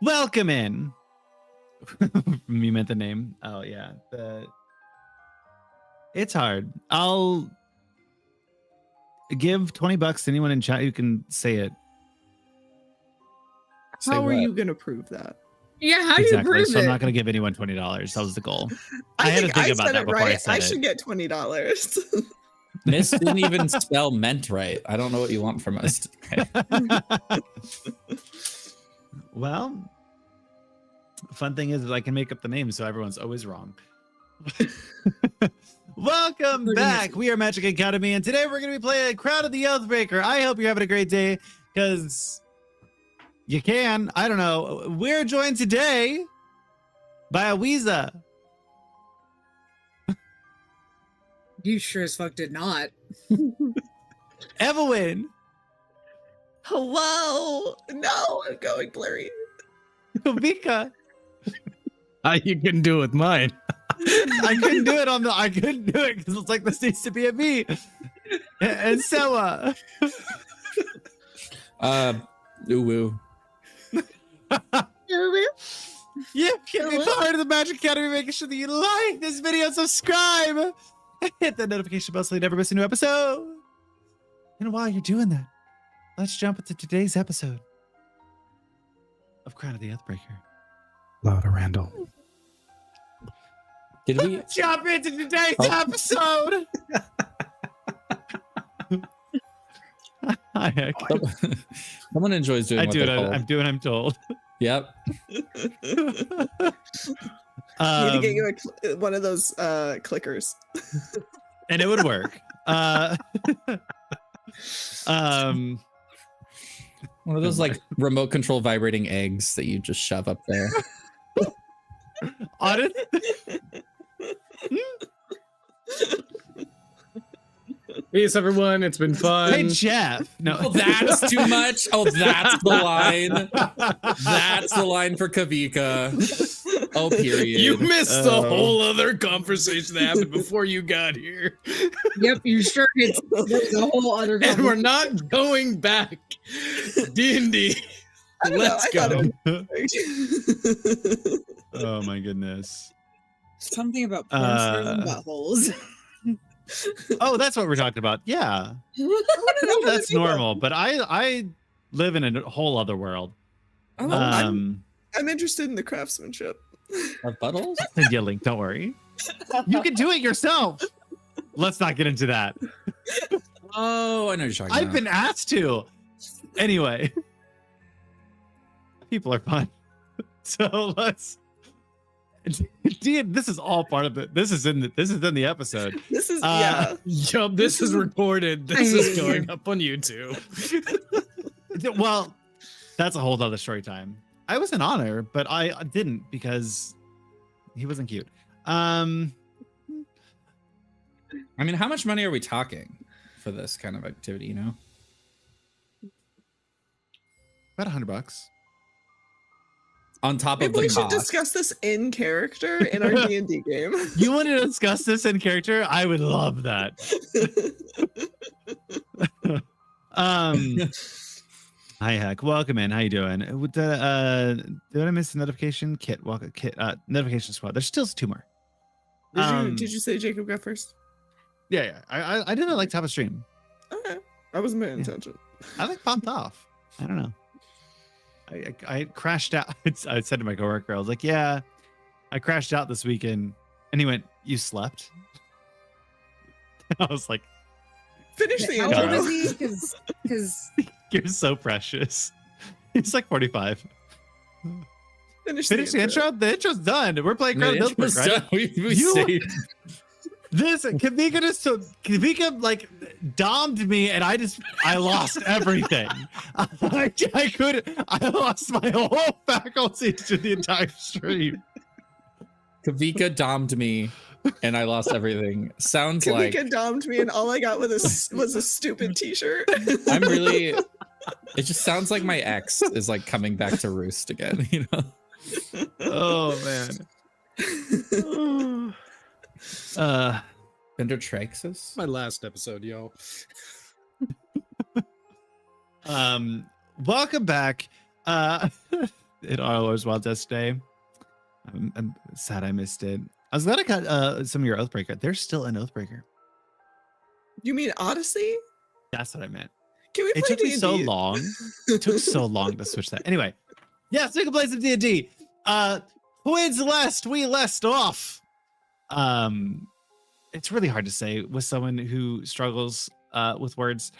Welcome in. You meant the name. Oh yeah. It's hard. I'll give $20 to anyone in chat who can say it. How are you gonna prove that? Yeah, how do you prove So it? I'm not gonna give anyone $20. That was the goal. I had to think about said that it before right. I said I it. should get $20. Miss didn't even spell meant right. I don't know what you want from us today. Well, fun thing is I can make up the name so everyone's always wrong. Welcome back. We are Magic Academy, and today we're going to be playing Crown of the Oathbreaker. I hope you're having a great day, because you can. I don't know. We're joined today by Awiza. You sure as fuck did not. Evelyn. Hello. No, I'm going blurry. Vika. You couldn't do it with mine. I couldn't do it I couldn't do it because it's like this needs to be a me. And Sewa. Uwu. You can be part of the Magic Academy, making sure that you like this video, subscribe, hit that notification bell so you never miss a new episode. And while you're doing that, let's jump into today's episode of Crown of the Oathbreaker. Louder, Randall. Did we Jump into today's episode. Hi, Heck. Someone enjoys doing I what do it. they're told. I'm doing. I'm told. Yep. I need to get you one of those clickers. And it would work. One of those like remote control vibrating eggs that you just shove up there. Honest. Peace, everyone. It's been fun. Hey, Jeff. No, Oh, that's too much. Oh, that's the line. That's the line for Kavika. Oh, period. You missed the whole other conversation that happened before you got here. Yep, you sure did. There's a whole other And we're not going back. D&D. Let's go. Oh my goodness. something about porn stars and buttholes. Oh, that's what we're talking about. Yeah. That's normal, but I live in a whole other world. Oh, I'm interested in the craftsmanship. Of buttholes? Send you a link, don't worry. You can do it yourself. Let's not get into that. Oh, I know you're talking I've about. been asked to. Anyway. People are fun. So let's this is all part of it. This is in the episode. This is yeah. Yup, this is recorded. This is going up on YouTube. Well, that's a whole other story time. I was in honor, but I didn't because he wasn't cute. I mean, how much money are we talking for this kind of activity, you know? About $100. On top Maybe of the we should cost. discuss this in character in our D&D game. You want to discuss this in character? I would love that. Hi, Heck. Welcome in. How you doing? Did I miss a notification? Kit, welcome. Kit, notification squad. There's still two more. Did you say Jacob got first? Yeah. I didn't like top of stream. Okay. I wasn't paying attention. I like popped off. I don't know. I crashed out. I said to my coworker, I was like, yeah, I crashed out this weekend. And he went, you slept? I was like, Finish the How intro. old is he? Because you're so precious. He's like 45. Finish Finish the intro? The intro's done. We're playing Crown of the Oathbreaker, right? We You- saved. This Kavika like domed me and I lost everything. I lost my whole faculty to the entire stream. Kavika domed me and I lost everything. Sounds like Kamika domed me and all I got was a stupid t-shirt. I'm really it just sounds like my ex is like coming back to roost again, you know? Oh man. Baendrtarixus? My last episode, yo. Welcome back. it always wild test day. I'm sad I missed it. I was glad I got some of your Oathbreaker. There's still an Oathbreaker. You mean Odyssey? That's what I meant. Can we It play took me D&D? so long. It took so long to switch that. Anyway, yeah, so we can play some D&D. When's last we left off? It's really hard to say with someone who struggles with words.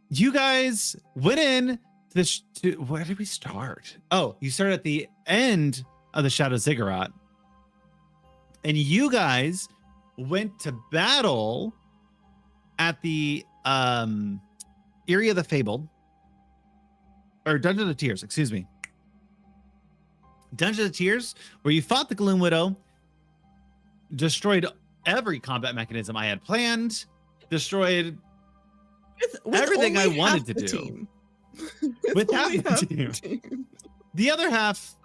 You guys went in to where did we start? Oh, you started at the end of the Shadow Ziggurat, and you guys went to battle at the Area of the Fabled, or Dungeon of Tears, excuse me. Dungeon of Tears, where you fought the Gloom Widow, destroyed every combat mechanism I had planned, destroyed With everything I only wanted half to the do. team. With half only the team. The other half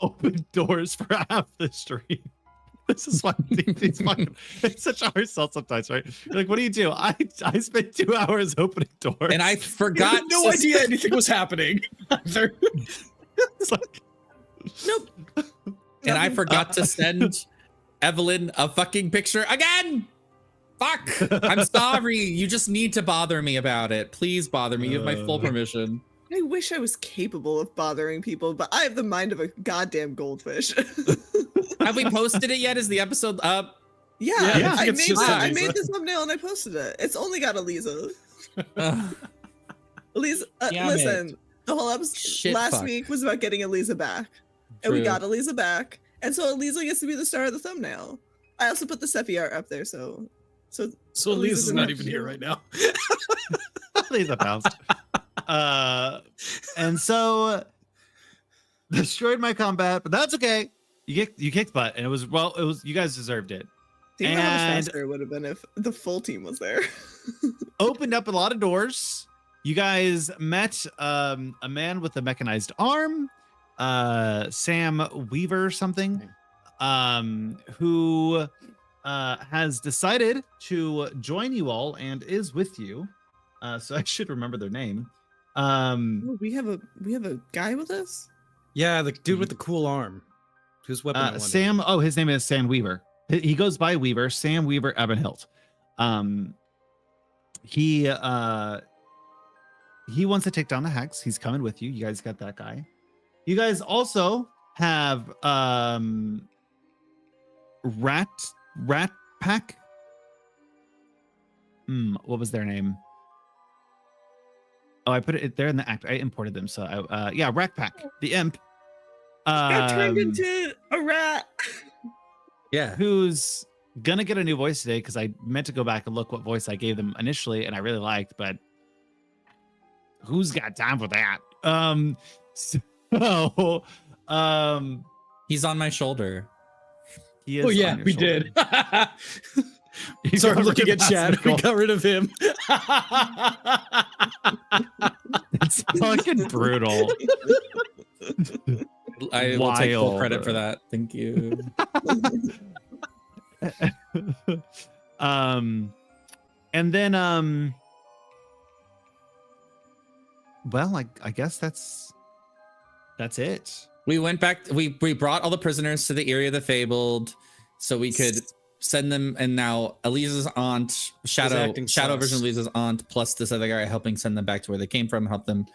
opened doors for half the stream. This is why it's such a hard sell sometimes, right? You're like, what do you do? I spent 2 hours opening doors. And I I forgot had no idea anything was happening. Either. It's like, Nope. and I Nothing. forgot to send Evelyn a fucking picture again. Fuck. I'm sorry. You just need to bother me about it. Please bother me. You have my full permission. I wish I was capable of bothering people, but I have the mind of a goddamn goldfish. Have we posted it yet? Is the episode up? Yeah, Yeah, I, it's made just that. I Eliza. made this thumbnail and I posted it. It's only got Eliza. Ugh. Eliza, Damn listen, the whole episode Shit last fuck. week was about getting Eliza back. And we True. got Eliza back. And so Eliza gets to be the star of the thumbnail. I also put the Sephi art up there, so So Eliza's Lisa's not not even here right now. please that bounced. And so destroyed my combat, but that's okay. You kicked butt, and it was you guys deserved it. think about how much And- faster it would have been if the full team was there. Opened up a lot of doors. You guys met a man with a mechanized arm, Sam Weaver or something, who has decided to join you all and is with you. So I should remember their name. Oh, we have a guy with us? Yeah, the dude with the cool arm. Whose weapon I wanted. Sam. Oh, his name is Sam Weaver. He goes by Weaver. Sam Weaver Ebenhilt. He wants to take down the Hex. He's coming with you. You guys got that guy. You guys also have Rat Pack. What was their name? Oh, I put it there in the act. I imported them. So yeah, Rat Pack, the imp. Got turned into a rat. Yeah. Who's gonna get a new voice today because I meant to go back and look what voice I gave them initially and I really liked, but who's got time for that? So He's on my shoulder. he is Oh on yeah, your we shoulder. did. You Sorry, I'm got looking rid at of chat. We Mastical. got rid of him. It's fucking brutal. I will take full Wild. credit for that. Thank you. And then well, I guess that's it. We went back. We brought all the prisoners to the area of the Fabled, so we could send them. And now Eliza's aunt, Shadow acting version sus. of Eliza's aunt, plus this other guy helping send them back to where they came from, help them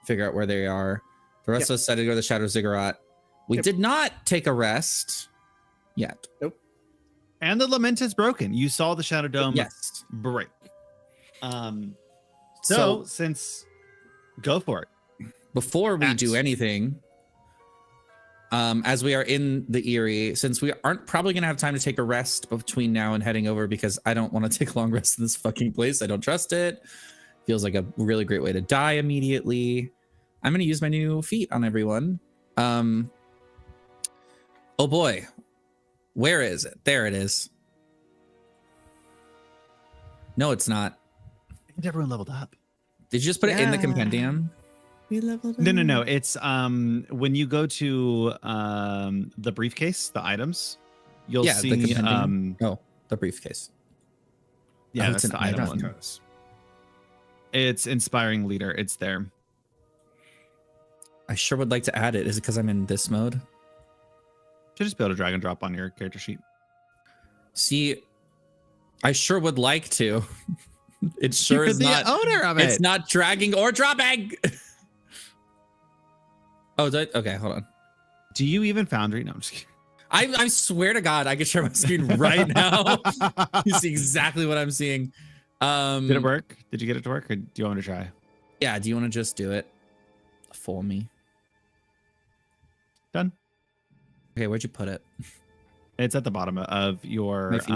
figure out where they are. The rest of us decided to go to the Shadow Ziggurat. We Yep. did not take a rest yet. And the lament is broken. You saw the Shadow Dome Yes. break. So So since go for it. before we Axe. do anything, as we are in the Eyrie, since we aren't probably gonna have time to take a rest between now and heading over, because I don't want to take a long rest in this fucking place. I don't trust it. Feels like a really great way to die immediately. I'm gonna use my new feat on everyone. Oh boy, where is it? There it is. No, it's not. And everyone leveled up. Did you just put it in the Yeah. compendium? We leveled No. up. It's when you go to the briefcase, the items, you'll Yeah, the see compendium. Oh, the briefcase. yeah, Oh, that's it's the an item item. one. It's inspiring leader. It's there. I sure would like to add it. Is it because I'm in this mode? Should just be able to drag and drop on your character sheet. See, I sure would like to. It sure You're is the not. owner of it. It's not dragging or dropping. Oh, okay, hold on. Do you even Foundry? No, I'm just kidding. I swear to God, I can share my screen right now. You see exactly what I'm seeing. Did it work? Did you get it to work, or do you want me to try? Yeah, do you want to just do it for me? Done. Okay, where'd you put it? It's at the bottom of your My feet.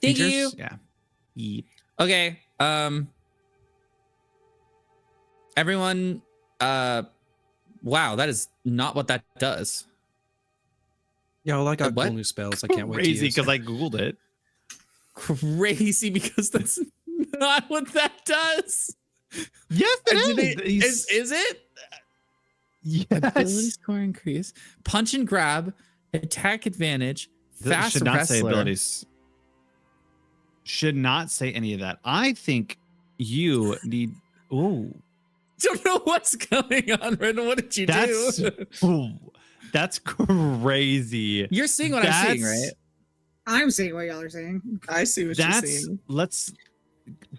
Thank features. you. Yeah. Yeet. Okay. Everyone, wow, that is not what that does. Yeah, well, I got What? cool new spells. I can't wait to Crazy use. because I googled it. Crazy, because that's not what that does. Yes, it is. Is it? Ability Yes. score increase, punch and grab, attack advantage, That fast should not say wrestler. abilities. Should not say any of that. I think you need. Ooh, Don't know what's going on, Ren. What did you that's do? ooh, that's crazy. You're seeing what I'm seeing, right? I'm seeing what y'all are saying. I see what you're That's saying. let's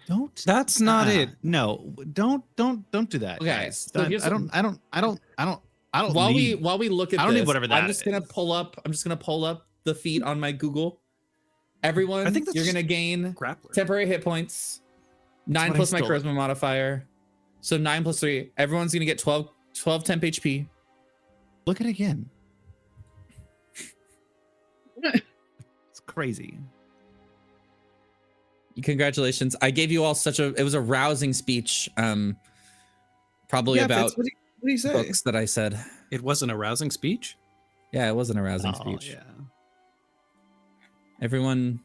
don't. That's not it. No, don't do that. Okay, guys. so I here's- don't While need, we look at I don't need this, whatever that I'm just gonna pull up the feat on my Google. Everyone, I think that's you're gonna gain Grappler. temporary hit points, 9 what I plus my stole. charisma modifier. So 9 plus 3. Everyone's gonna get 12 temp HP. look at it again. It's crazy. Congratulations. I gave you all it was a rousing speech. Probably Yeah, about Fitz, what do you say? books that I said. It was an arousing speech. Yeah, it was an arousing Oh, speech. yeah. Everyone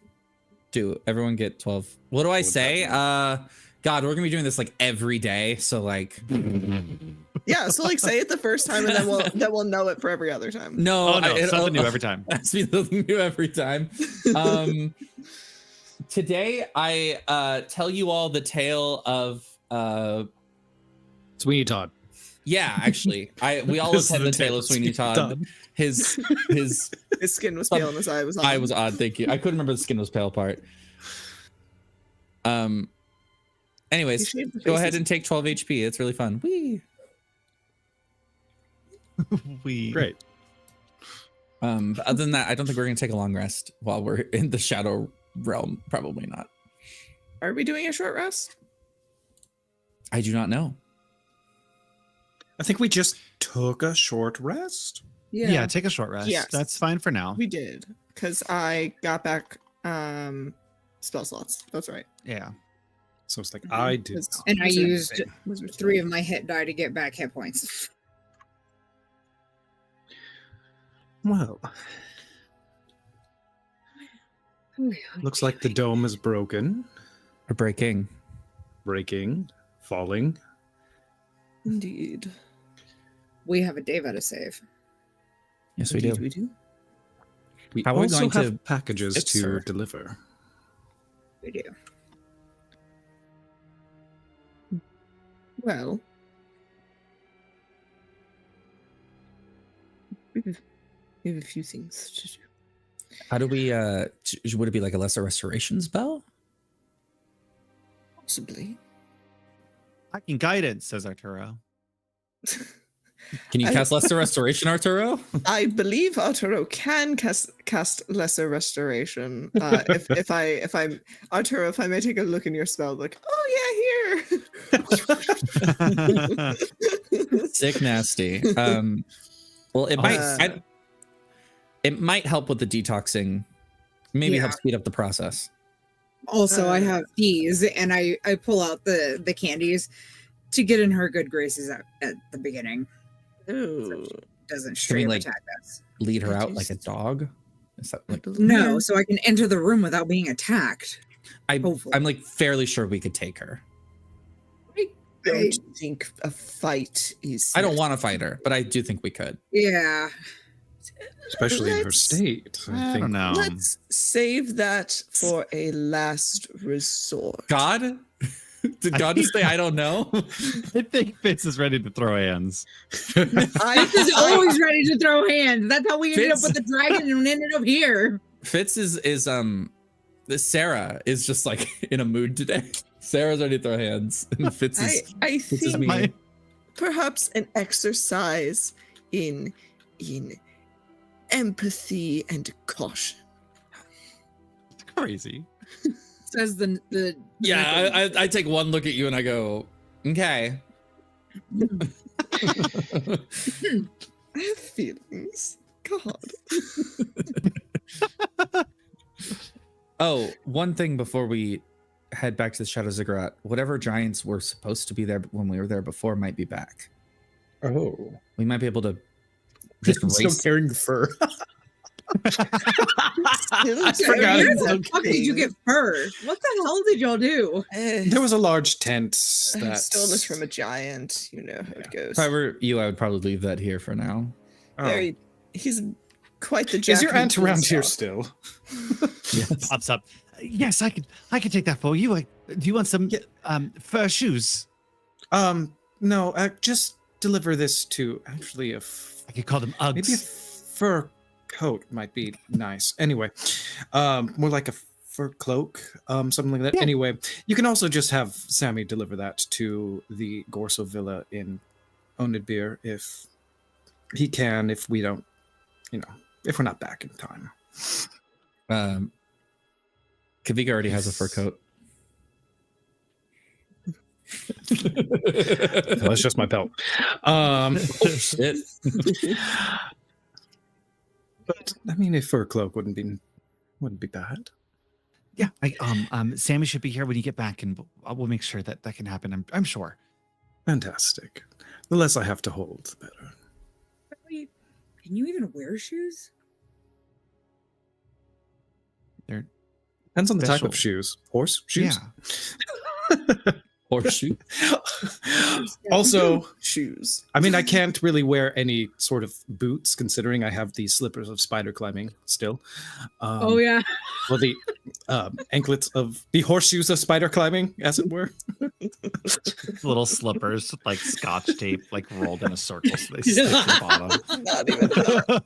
get 12. What do I What's say? that God, we're gonna be doing this like every day. So like Yeah, so like say it the first time and then we'll know it for every other time. no, Oh no, something new every time. That's me something new every time. Today I tell you all the tale of Sweeney Todd. yeah, actually. We all This is attend the the tale of Sweeney Todd. His His skin was pale and his eye was on. eye was odd, thank you. I couldn't remember the skin was pale part. He Anyways, shaved the go ahead faces. and take 12 HP. It's really fun. Whee! Great. But other than that, I don't think we're gonna take a long rest while we're in the shadow realm. Probably not. Are we doing a short rest? I do not know. I think we just took a short rest. Yeah. Take a short rest. Yes. That's fine for now. We did. Because I got back spell slots. That's right. Yeah. So it's like Mhm. I did. It's- not. And I Wizard- used Wizard 3 spell. of my hit die to get back hit points. Well, looks like the dome is broken, We're breaking. breaking, falling. Indeed. We have a Deva to save. Yes, we Indeed do. we do. We How are we also going have to packages fix to her? deliver. We do. Well. We have a few things to do. How do we would it be like a lesser restoration spell? Possibly. Hacking guidance, says Arturo. Can you I- cast lesser restoration, Arturo? I believe Arturo can cast lesser restoration. If I'm Arturo, if I may take a look in your spell book. Oh yeah, here. Sick nasty. Well, it might it might help with the detoxing. Maybe help Yeah. speed up the process. Also, I Uh, have these, and I pull out the candies to get in her good graces at the beginning. Ooh. Doesn't Can we, straight like, attack us. Lead her out like a dog. Is that like No, so I can enter the room without being attacked. Hopefully. I'm like fairly sure we could take her. I don't think a fight is. I don't want to fight her, but I do think we could. Yeah. Especially in her Let's- state. I don't know. Let's save that for a last resort. God, Did God just say I don't know? I think Fitz is ready to throw hands. Fitz is always ready to throw hands. That's how we ended up Fitz- with the dragon and ended up here. Fitz is Sarah is just like in a mood today. Sarah's ready to throw hands. And Fitz is I Fitz is think me. perhaps an exercise in empathy and caution. It's crazy. Says the Yeah, I take one look at you and I go, okay. I have feelings. God. Oh, one thing before we head back to the Shadow Ziggurat, whatever giants were supposed to be there when we were there before might be back. Oh. We might be able to just I'm still race. carrying fur. I forgot Where it's the fuck did you get fur? What the hell did y'all do? There was a large tent I that stole this from a giant. You know how it goes. If I were you, I would probably leave that here for now. Oh. He's quite the jack. Is your aunt around here himself. still? Yes. Pops up. Yes, I could take that for you. Do you want some fur shoes? No, just deliver this to actually I could call them Uggs. maybe a fur coat might be nice. Anyway, more like a fur cloak, something like that. Yeah. Anyway, you can also just have Sammy deliver that to the Gorso Villa in Onidbir if he can, if we don't, if we're not back in time. Kavika already has a fur coat. That's just my belt. Oh, shit. But I mean, a fur cloak wouldn't be bad. Yeah, Sammy should be here when you get back, and we'll make sure that can happen. I'm sure. Fantastic. The less I have to hold, the better. Wait, can you even wear shoes? They're Depends on the type Special. of shoes. Horse shoes. Yeah. Horseshoe. Also, shoes. I mean, I can't really wear any sort of boots, considering I have the slippers of spider climbing still. Oh yeah. Well, the anklets of the horseshoes of spider climbing, as it were. Little slippers, like Scotch tape, like rolled in a circle, so they stick to the bottom. Not even that.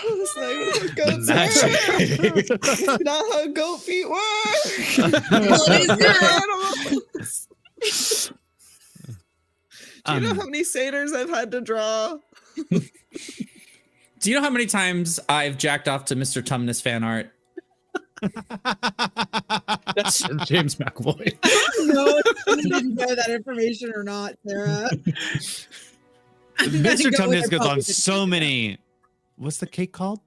That's not even how goats work. Not how goat feet work. Animals. Do you know how many satyrs I've had to draw? Do you know how many times I've jacked off to Mr. Tumnus fan art? That's James McAvoy. No, you didn't know that information or not, Sarah. Mr. Tumnus goes on so many. What's the cake called?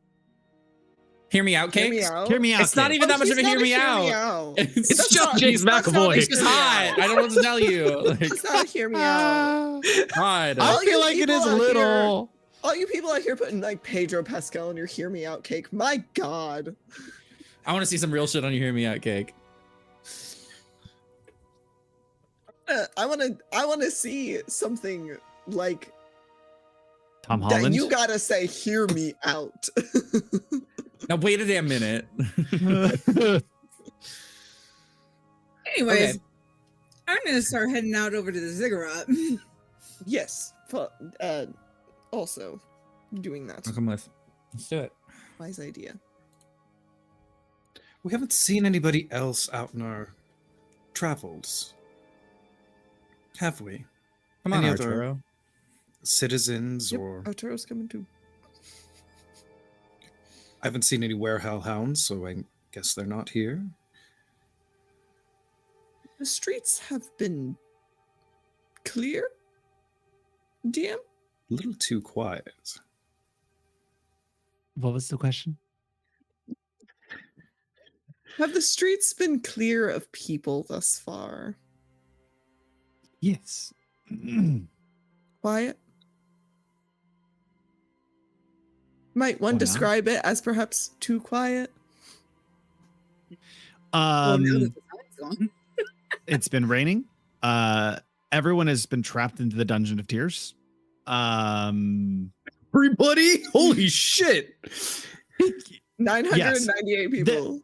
Hear me out, Hear cake? me out. Hear me out. It's not cake. even that much he's of a not hear me out. It's That's just not- James that's not McAvoy. a It's just hear me hot. out. I don't know what to tell you. Like, It's not a hear me out. hot. I All feel you like it is people out little. All you people out here putting like Pedro Pascal on your hear me out cake. My God. I want to see some real shit on your hear me out, cake. I want to see something like Tom that. Holland. You gotta say, "Hear me out." Now wait a damn minute. Anyways, Okay. I'm gonna start heading out over to the ziggurat. Yes. Also, doing that. I'll come with. Let's do it. Wise idea. We haven't seen anybody else out in our travels, have we? Come on, Any other- Arturo. Citizens Yep, or Arturo's coming too. I haven't seen any werehell hounds, so I guess they're not here. The streets have been clear. DM. A little too quiet. What was the question? Have the streets been clear of people thus far? Yes. Quiet. Might one Why not? describe it as perhaps too quiet? Well, now that the sun's gone. It's been raining. Everyone has been trapped into the Dungeon of Tears. Everybody? Holy shit! 998 people.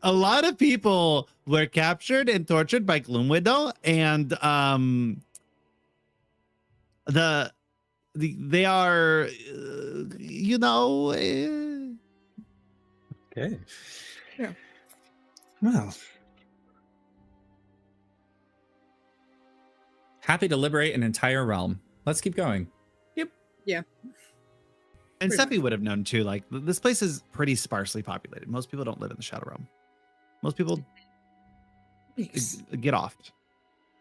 a lot of people were captured and tortured by Gloom Widow, and they are, you know. Okay. Yeah. Well, Happy to liberate an entire realm. Let's keep going. And Pretty Seppi would have known too. Like this place is pretty sparsely populated. Most people don't live in the Shadow Realm. Most people get off.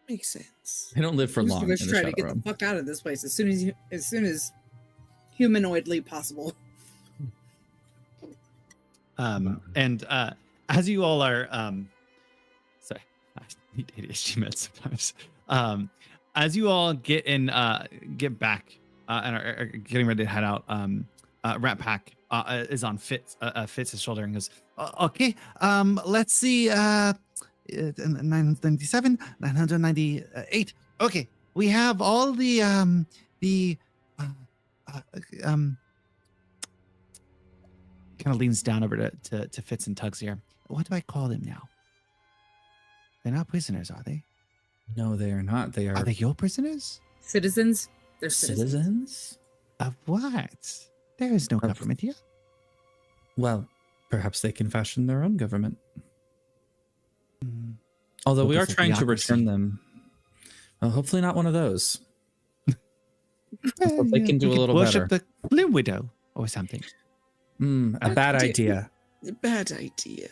Makes sense. They don't live for Most long of in us the try to Shadow get Realm. the fuck out of this place as soon as humanoidly possible. And as you all are, sorry, I need ADHD meds sometimes. As you all get back and are getting ready to head out, Rat Pack is on Fitz's shoulder and goes, okay, let's see, 997, 998. Okay, we have all the kind of leans down over to Fitz and Tugs here. What do I call them now? They're not prisoners, are they? No, they are not. They Are are they your prisoners? Citizens? They're citizens. citizens. Of what? There is no Of- government here. Well, perhaps they can fashion their own government. Mm, Although we are Focus on trying to theocracy. return them. Well, hopefully not one of those. well, they can do we a could little worship better. the Gloom Widow or something. A bad Did- idea. Bad idea.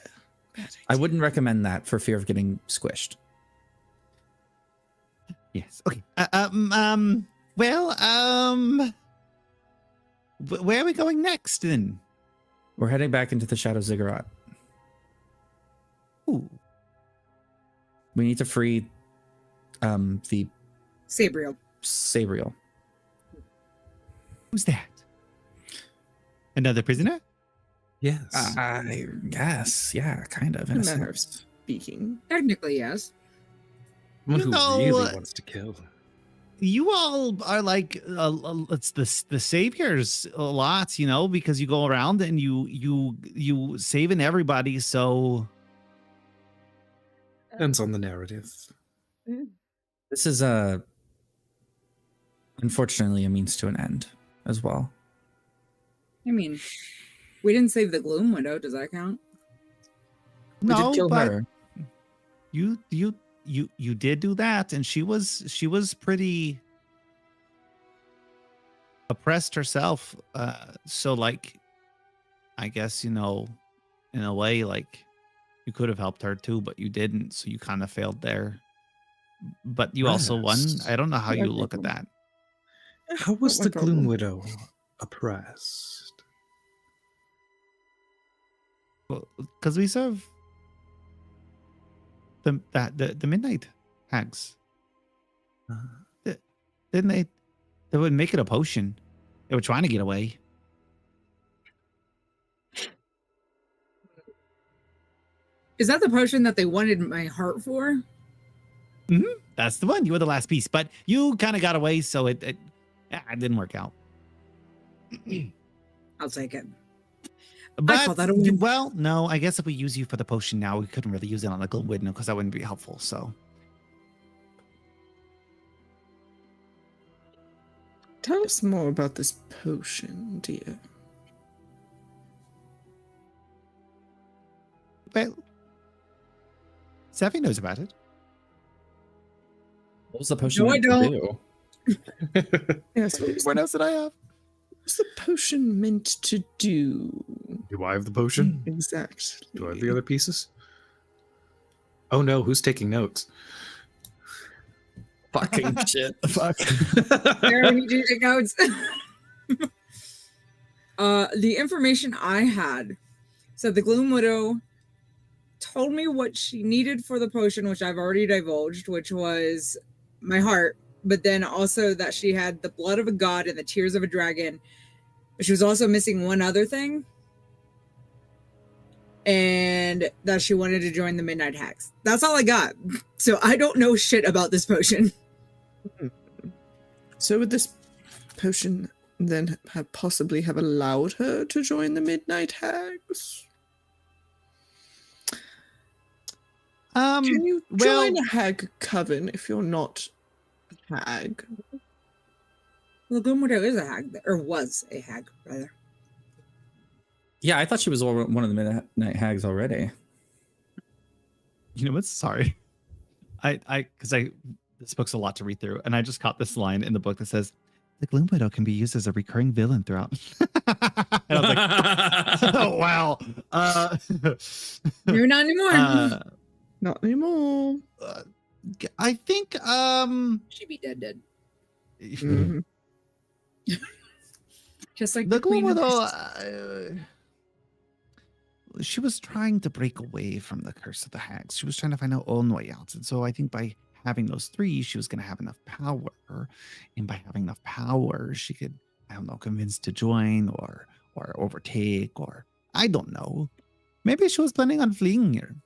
Bad idea. I wouldn't recommend that for fear of getting squished. Yes. Okay. Well, where are we going next then? We're heading back into the Shadow Ziggurat. Ooh. We need to free the Sabriel. Sabriel. Who's that? Another prisoner? yes. I guess. Yeah, kind of. In A a manner of sense. speaking. Technically, yes. Someone who No, really wants to kill. You all are like it's the saviors a lot, you know, because you go around and you saving everybody. So Depends on the narrative. This is unfortunately a means to an end as well. I mean, we didn't save the Gloom Widow. Does that count? We no, did kill but her. you did do that, and she was pretty oppressed herself. So like, I guess, you know, in a way, like you could have helped her too, but you didn't. So you kind of failed there. But you also won. Yes. I don't know how Yeah, you look at that. How was Not my the Gloom problem. Widow oppressed? Because we serve the midnight hags. Didn't they? They would make it a potion. They were trying to get away. Is that the potion that they wanted my heart for? That's the one. You were the last piece, but you kind of got away, so it didn't work out. I'll take it. But call that a win. well, no, I guess if we use you for the potion now, we couldn't really use it on the Gloom Widow because that wouldn't be helpful. So Tell us more about this potion, dear. well, Savvy knows about it. What was the potion? No, I meant to don't. do? Yes, What else did I have? what's the potion meant to do? Do I have the potion? Exactly. Do I have the other pieces? Oh no, who's taking notes? Fucking shit. Fuck. There, we need you to take notes. The information I had said the Gloom Widow told me what she needed for the potion, which I've already divulged, which was my heart, but then also that she had the blood of a god and the tears of a dragon. But she was also missing one other thing, and that she wanted to join the Midnight Hags. That's all I got. So I don't know shit about this potion. So would this potion then possibly have allowed her to join the Midnight Hags? Can you well, join a hag coven if you're not a hag? Well, the Gloom Widow is a hag, or was a hag, rather. Yeah, I thought she was one of the Midnight Hags already. you know what? Sorry. Because this book's a lot to read through, and I just caught this line in the book that says, "The Gloom Widow can be used as a recurring villain throughout." And I was like, "Oh wow." Maybe not anymore. Not anymore. I think She'd be dead. Mhm. Just like the Queen Gloom of Widow. She was trying to break away from the curse of the hags. She was trying to find her own way out, and so I think by having those three, she was going to have enough power, and by having enough power, she could, I don't know, convince to join or overtake, or I don't know. Maybe she was planning on fleeing here.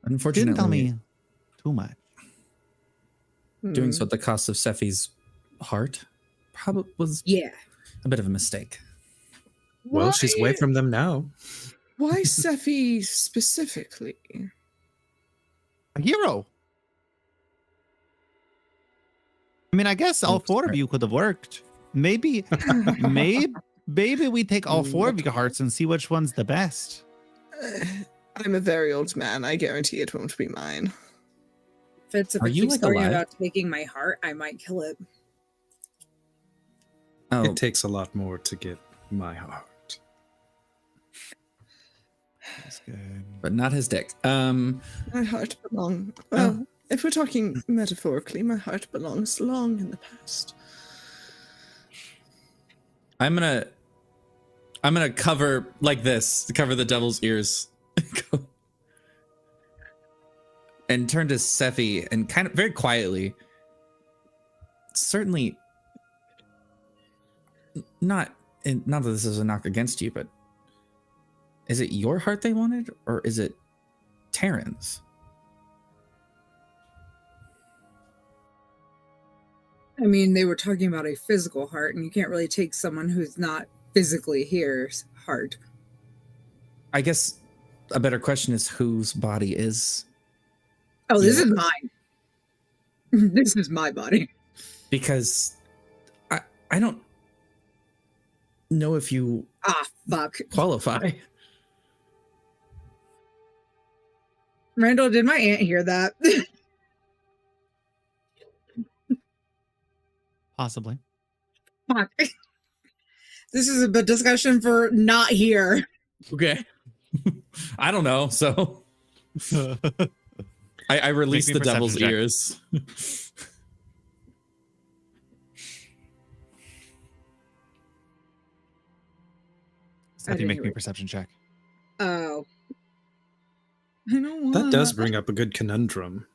Unfortunately, Didn't tell me too much. doing Hmm. so at the cost of Sephi's heart probably was Yeah. a bit of a mistake. Well, she's away Why- from them now. Why Sephi specifically? A hero. I mean, I guess all Oops, four of sorry. you could have worked. Maybe we take all four of your hearts and see which one's the best. I'm a very old man. I guarantee it won't be mine. If Are it you, keeps like, going alive? about taking my heart, I might kill it. Oh, It takes a lot more to get my heart. That's good. but not his dick. My heart belongs. Well, if we're talking metaphorically, my heart belongs long in the past. I'm gonna cover like this to cover the devil's ears, and turn to Sephi and kind of very quietly. Certainly, not that this is a knock against you, but is it your heart they wanted, or is it Terran's? I mean, they were talking about a physical heart, and you can't really take someone who's not physically here's heart. I guess a better question is whose body is, Oh, this Yeah. is mine. This is my body. because I don't know if you Ah, fuck. qualify. Randall, did my aunt hear that? Possibly. Fuck. This is a discussion for not here. Okay. I don't know. So I released me the a devil's perception check. ears. Steffi, didn't make hear me a it. perception check. Oh. I don't want That does bring up a good conundrum.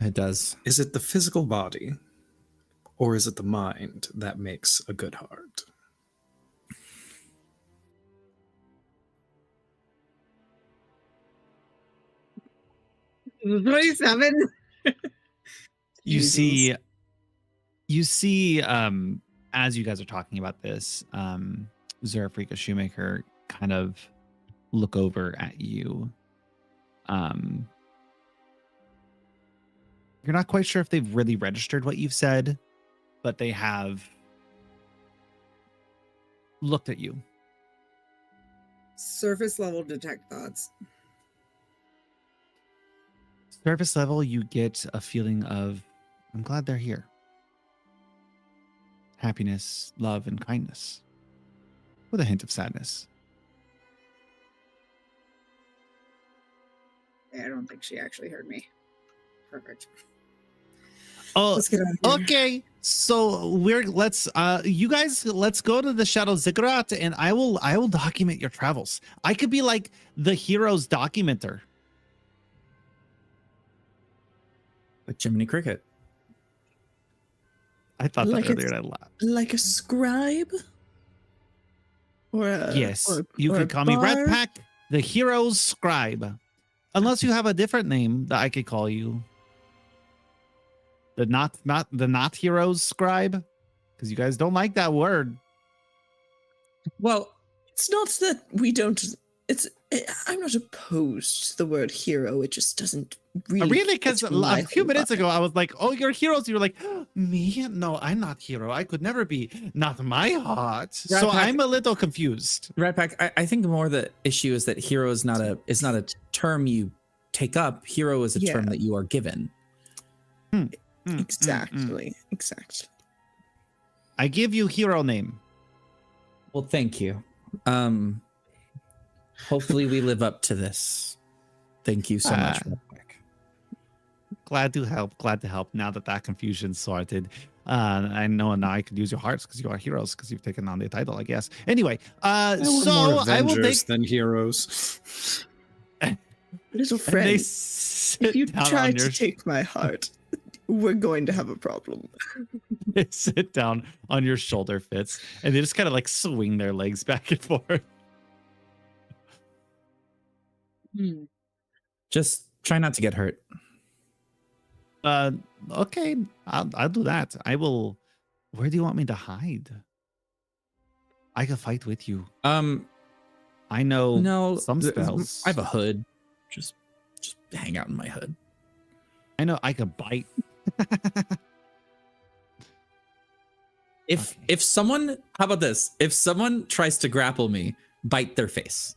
It does. Is it the physical body, or is it the mind that makes a good heart? 27. You Jesus. see as you guys are talking about this, Zerafrika Shoemaker kind of look over at you. You're not quite sure if they've really registered what you've said, but they have looked at you. Surface level detect thoughts. Surface level, you get a feeling of, I'm glad they're here. Happiness, love, and kindness, with a hint of sadness. I don't think she actually heard me. Perfect. Oh, Let's get on here. okay. So let's go to the Shadow Ziggurat, and I will document your travels. I could be like the hero's documenter. Like Jiminy Cricket. I thought Like that earlier, it's- and I laughed. Like a scribe? Or a, Yes, or- you or could a call me Red bard? Pack, the hero's scribe. Unless you have a different name that I could call you. The not hero's scribe, because you guys don't like that word. Well, It's not that we don't I'm not opposed to the word hero. It just doesn't really. Really? Because fit my a few whole minutes vibe. ago, I was like, "Oh, you're heroes." You were like, "Me? No, I'm not hero. I could never be. Not my heart." Rat So Pack- I'm a little confused. Rat Pack, I think more the issue is that hero is not a term you take up. Hero is a Yeah. term that you are given. Exactly. Exactly. I give you hero name. Well, thank you. Hopefully we live up to this. Thank you so much, Rat Pack. Glad to help. Glad to help. Now that confusion's sorted, I know now I could use your hearts because you are heroes because you've taken on the title, I guess. Anyway, We're so more I will Avengers take. than heroes. Little And friend, they sit if you down try on to your take my heart, we're going to have a problem. they sit down on your shoulder, Fitz, and they just kind of like swing their legs back and forth. Just try not to get hurt. Okay, I'll do that. I will. Where do you want me to hide? I can fight with you. I know No, some spells. I have a hood. Just hang out in my hood. I know I could bite. If someone, how about this? If someone tries to grapple me, bite their face.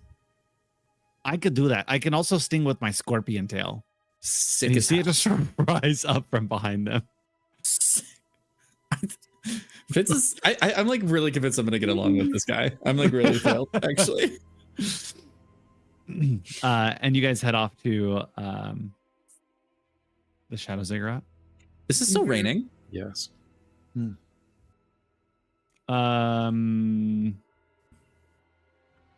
I could do that. I can also sting with my scorpion tail. Sick And you as see it hell. just rise up from behind them. Fitz is, I'm like really convinced I'm gonna get along with this guy. I'm like really thrilled, actually. And you guys head off to the Shadow Ziggurat. Is this still raining? Yes.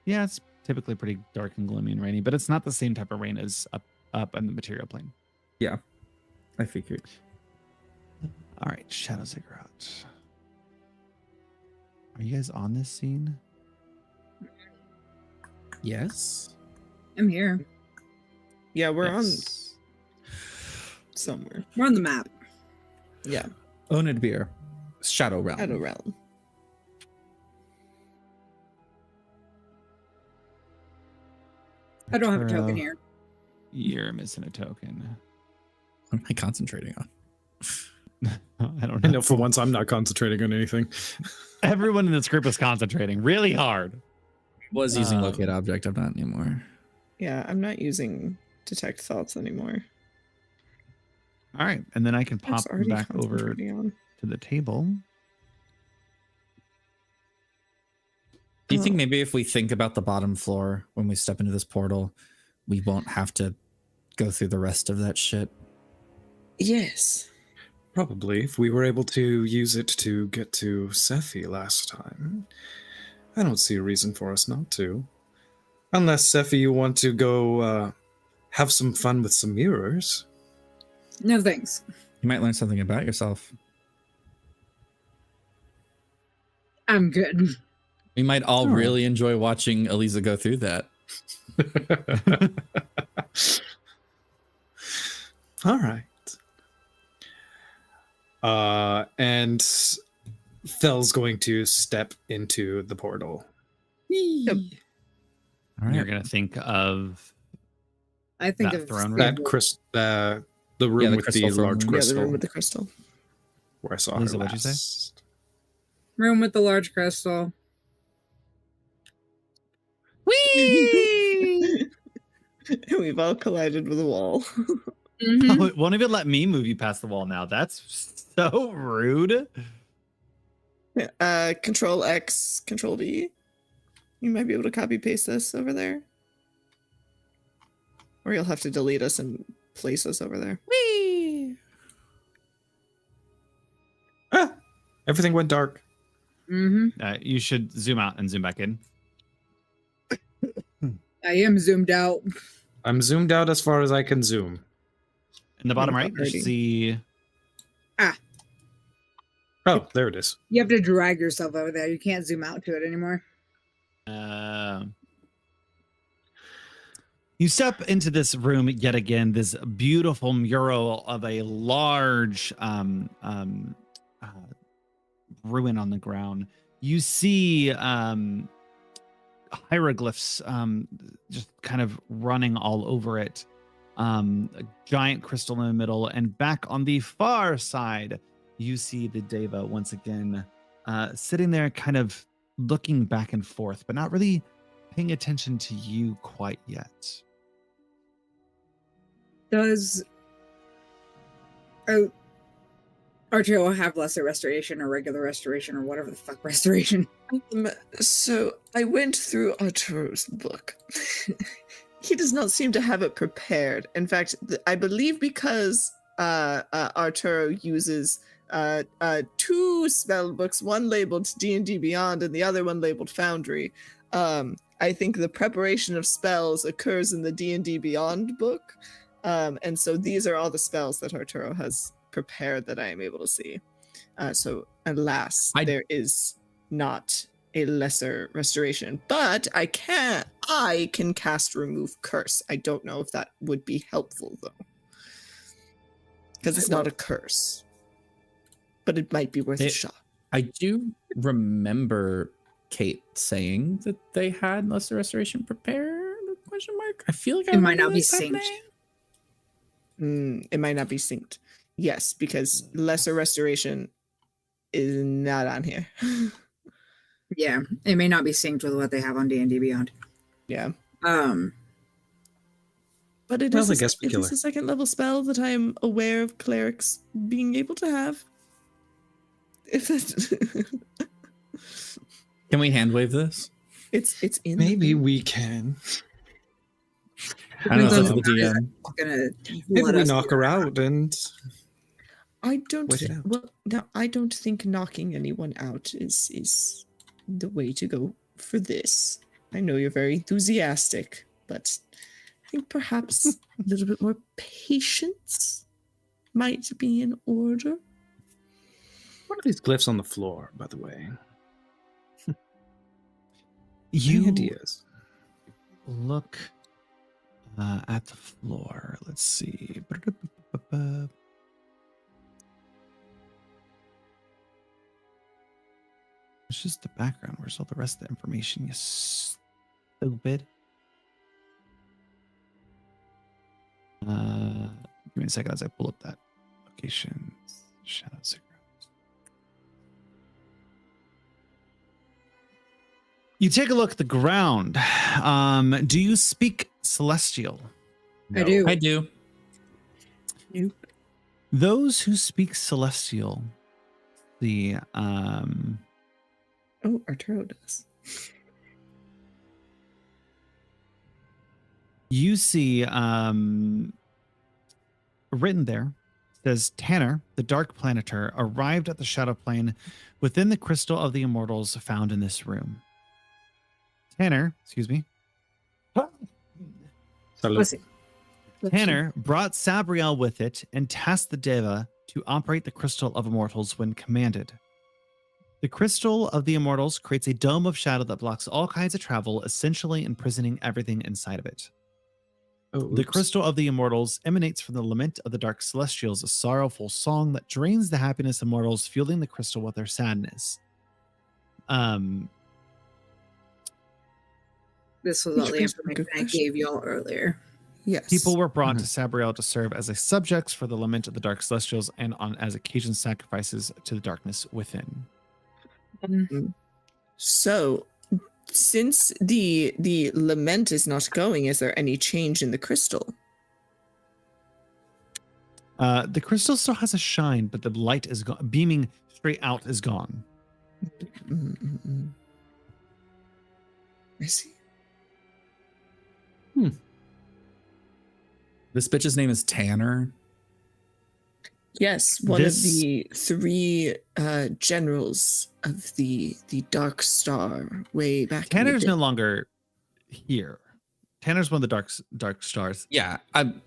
Yeah, it's typically pretty dark and gloomy and rainy, but it's not the same type of rain as up in the material plane. Yeah, I figured. All right, Shadow Ziggurat. Are you guys on this scene? Yes. I'm here. Yeah, we're Yes. on somewhere. We're on the map. Yeah, Oathbreaker, Shadow Realm. Shadow Realm. I don't have a token Arturo, here. You're missing a token. What am I concentrating on? I don't I know. know for once I'm not concentrating on anything. Everyone in this group is concentrating really hard. Was using Um, locate object. I'm not anymore. Yeah, I'm not using detect thoughts anymore. All right, and then I can pop That's already back over concentrating on. to the table. Do you think maybe if we think about the bottom floor when we step into this portal, we won't have to go through the rest of that shit? Yes. Probably, if we were able to use it to get to Sephi last time. I don't see a reason for us not to. Unless, Sephi, you want to go have some fun with some mirrors. No thanks. You might learn something about yourself. I'm good. We might all Oh. really enjoy watching Eliza go through that. All right. And Fel's going to step into the portal. Yep. All right. You're gonna think of I think That of throne room? That the room Yeah, the with crystal the throne large room. Yeah, the crystal, room with the crystal. where I saw Lisa, her what'd you say? last. room with the large crystal. We've all collided with a wall. Mhm. Oh, it won't even let me move you past the wall now. That's so rude. Control X, Control V. You might be able to copy paste this over there. Or you'll have to delete us and place us over there. Ah, everything went dark. You should zoom out and zoom back in. I am zoomed out. I'm zoomed out as far as I can zoom. In the bottom Oh, right, you should already. see. Oh, there it is. You have to drag yourself over there. You can't zoom out to it anymore. You step into this room yet again. This beautiful mural of a large ruin on the ground. You see hieroglyphs just kind of running all over it. A giant crystal in the middle, and back on the far side, you see the Deva once again sitting there kind of looking back and forth, but not really paying attention to you quite yet. Does Arturo have lesser restoration or regular restoration or whatever the fuck restoration? So I went through Arturo's book. He does not seem to have it prepared. In fact, I believe because Arturo uses two spell books, one labeled D&D Beyond and the other one labeled Foundry. I think the preparation of spells occurs in the D&D Beyond book. And so these are all the spells that Arturo has prepared that I am able to see. So alas, there is not a lesser restoration, but I can cast Remove Curse. I don't know if that would be helpful though, because it's not a curse, but it might be worth a shot. I do remember Kate saying that they had lesser restoration prepared? Question mark. I feel like it might not be synced. It might not be synced. Yes, because lesser restoration is not on here. Yeah, it may not be synced with what they have on D&D Beyond. Yeah. But it is a second level spell that I am aware of clerics being able to have. If it Can we hand wave this? It's in. Maybe we can. I don't know if that's the DM. Maybe we knock her out and. I don't. Well, no, I don't think knocking anyone out is the way to go for this. I know you're very enthusiastic, but I think perhaps a little bit more patience might be in order. What are these glyphs on the floor, by the way? You Any ideas? Look at the floor. Let's see. It's just the background. Where's all the rest of the information, you stupid? Give me a second as I pull up that location. Shadow Cigarettes. You take a look at the ground. Do you speak Celestial? No. I do. I do. Nope. Those who speak Celestial, Oh, Arturo does. You see written there, says Tanner, the Dark Planeter, arrived at the Shadow Plane within the Crystal of the Immortals found in this room. Tanner, excuse me. Tanner brought Sabriel with it and tasked the Deva to operate the Crystal of Immortals when commanded. The Crystal of the Immortals creates a dome of shadow that blocks all kinds of travel, essentially imprisoning everything inside of it. The Crystal of the Immortals emanates from the lament of the Dark Celestials, a sorrowful song that drains the happiness of mortals, fueling the crystal with their sadness. This was all the information I gave y'all earlier. Yes. People were brought to Sabriel to serve as a subjects for the lament of the Dark Celestials and on as occasion sacrifices to the darkness within. So, since the lament is not going, is there any change in the crystal? The crystal still has a shine, but the light is gone. Beaming straight out is gone. I see. This bitch's name is Tanner. Yes, one of the three generals of the Dark Star way back. Tanner's no longer here. Tanner's one of the Dark Stars. Yeah,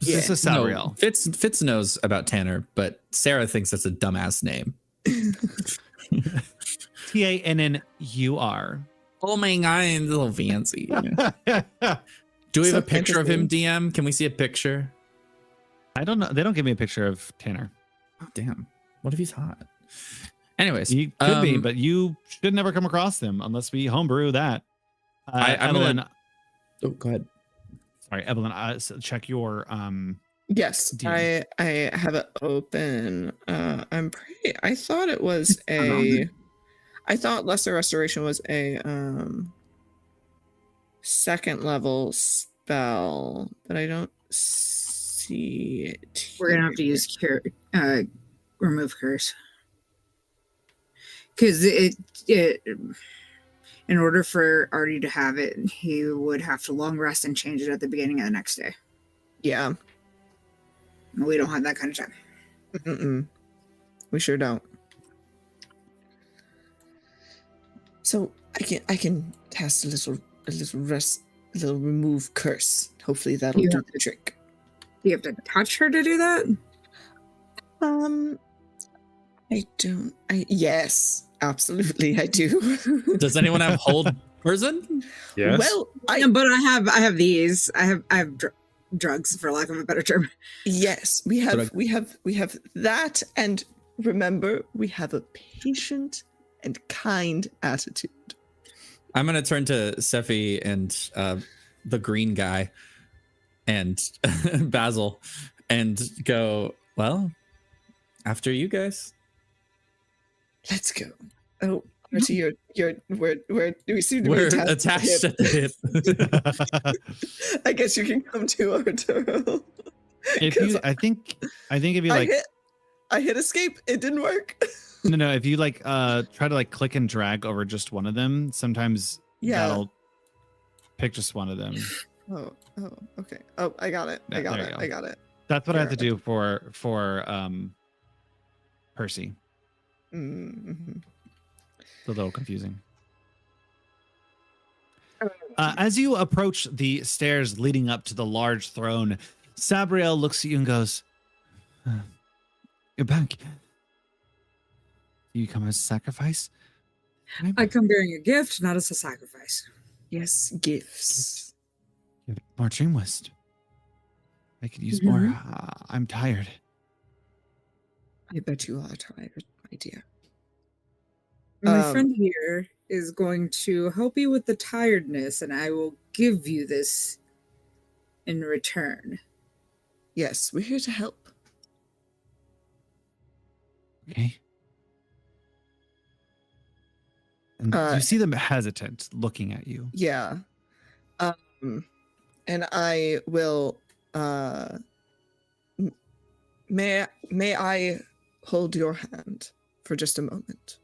this is Sabriel. No, Fitz knows about Tanner, but Sarah thinks that's a dumbass name. Tannur. Oh my god, a little fancy. Do we have a picture of him, DM? Can we see a picture? I don't know. They don't give me a picture of Tanner. Oh, damn. What if he's hot? Anyways. He could be, but you should never come across him unless we homebrew that. I'm Evelyn, gonna. Oh, go ahead. sorry, Evelyn. Check your Yes, DM. I have it open. I thought it was on. I thought Lesser Restoration was a second level spell, but I don't see it. We're gonna have to use cure, remove curse, because it in order for Artie to have it, he would have to long rest and change it at the beginning of the next day. Yeah. We don't have that kind of time. Mm-mm. We sure don't. So I can cast a little remove curse. Hopefully that'll Yeah. do the trick. Do you have to touch her to do that? Yes, absolutely I do. Does anyone have hold person? Yes. Well, But I have these. I have drugs, for lack of a better term. yes, we have Drug. we have that, and remember, we have a patient and kind attitude. I'm gonna turn to Sephi and the green guy and Basil and go, well, after you guys. Let's go. Oh, Artie, where do we seem to We're be attached at the hip. I guess you can come to Arturo. If you, I think if you like, I hit escape. It didn't work. no, if you like, try to like click and drag over just one of them, sometimes Yeah. that'll pick just one of them. Oh, okay. Oh, I got it. Yeah, I got there it. you I go. got it. That's what I have to Here, do for Percy. Mm-hmm. It's a little confusing. As you approach the stairs leading up to the large throne, Sabriel looks at you and goes, "You're back. You come as a sacrifice?" I come bearing a gift, not as a sacrifice. Yes, gifts. You have more dream west. I could use more. I'm tired. I bet you are tired, my dear. My friend here is going to help you with the tiredness, and I will give you this in return. Yes, we're here to help. Okay. And you see them hesitant, looking at you. Yeah. And I will may I hold your hand for just a moment?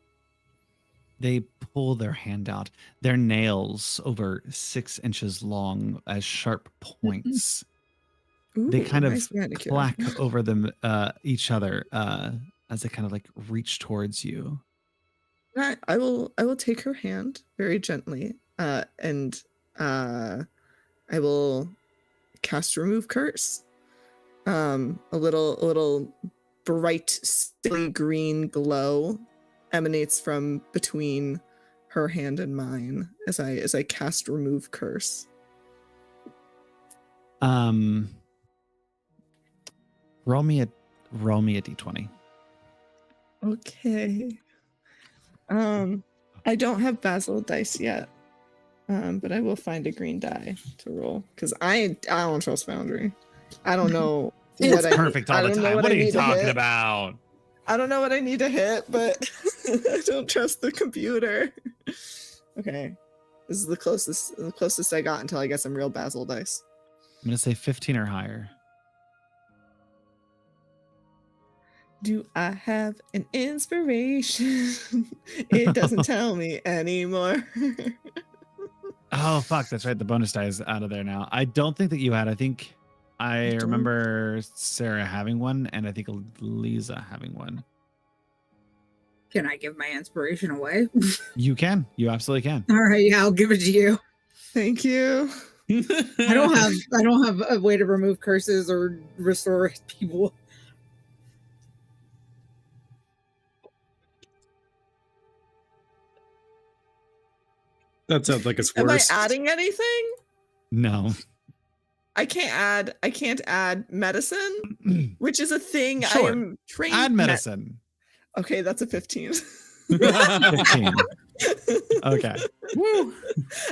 They pull their hand out. Their nails, over 6 inches long, as sharp points. They Ooh, kind of nice manicure. clack over them, each other, as they kind of like reach towards you. I will take her hand very gently, and I will cast remove curse. A little bright, silly green glow emanates from between her hand and mine as I cast remove curse. Roll me a d20. Okay. I don't have basil dice yet. But I will find a green die to roll because I don't trust Foundry. I don't know. It's perfect all the time. What are you talking hit. about? I don't know what I need to hit, but I don't trust the computer. Okay, this is the closest I got until I get some real basil dice. I'm gonna say 15 or higher. Do I have an inspiration? It doesn't tell me anymore. Oh fuck, that's right. The bonus die is out of there now. I don't think that you had. I think I remember Sarah having one, and I think Lisa having one. Can I give my inspiration away? You can. You absolutely can. All right, yeah, I'll give it to you. Thank you. I don't have a way to remove curses or restore people. That sounds like it's Am worse. I adding anything? No. I can't add medicine, which is a thing Sure. I am trained. Add medicine. Okay, that's a 15. 15. Okay. Woo.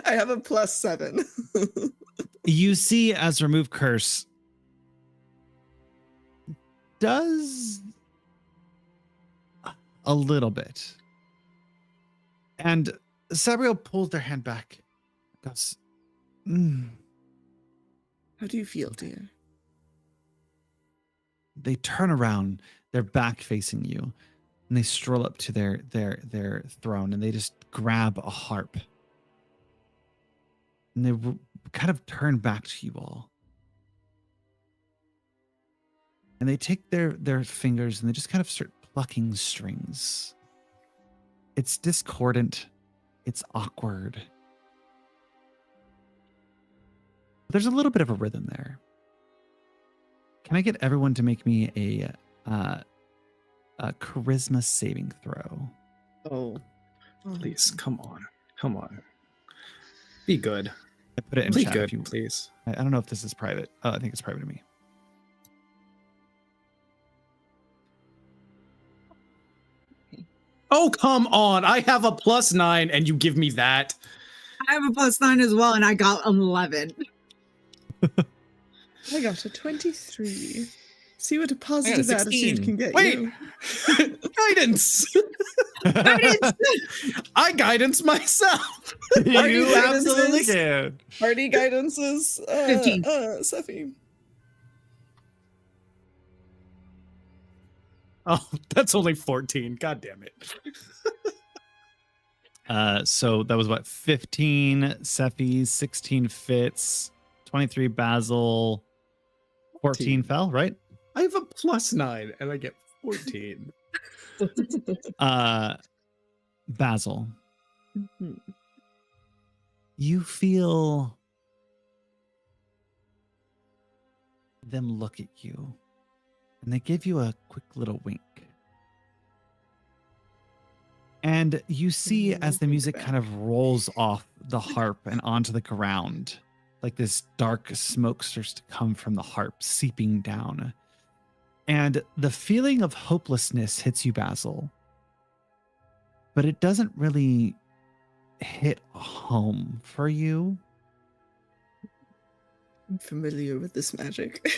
I have a +7. You see as remove curse does a little bit. And Sabriel pulls their hand back. Goes, How do you feel, dear? They turn around, they're back facing you, and they stroll up to their throne and they just grab a harp. And they kind of turn back to you all. And they take their fingers and they just kind of start plucking strings. It's discordant. It's awkward. There's a little bit of a rhythm there. Can I get everyone to make me a charisma saving throw? Oh. Please, come on. Come on. Be good. I put it in Be chat good, if you, please. I don't know if this is private. Oh, I think it's private to me. Oh, come on. I have a +9 and you give me that. I have a +9 as well, and I got 11. I got a 23. See what a positive 16. attitude can get Wait. you. Guidance. I guidance myself. You guidances. absolutely can. Party guidance is 15. Sephi. Oh, that's only 14. God damn it. So that was what, 15 Sephi, 16 Fitz, 23 Basil, 14 fell, right? I have a +9 and I get 14. Basil, Mhm. you feel them look at you and they give you a quick little wink. And you see as the music kind of rolls off the harp and onto the ground, like this dark smoke starts to come from the harp seeping down. And the feeling of hopelessness hits you, Basil. But it doesn't really hit home for you. I'm familiar with this magic.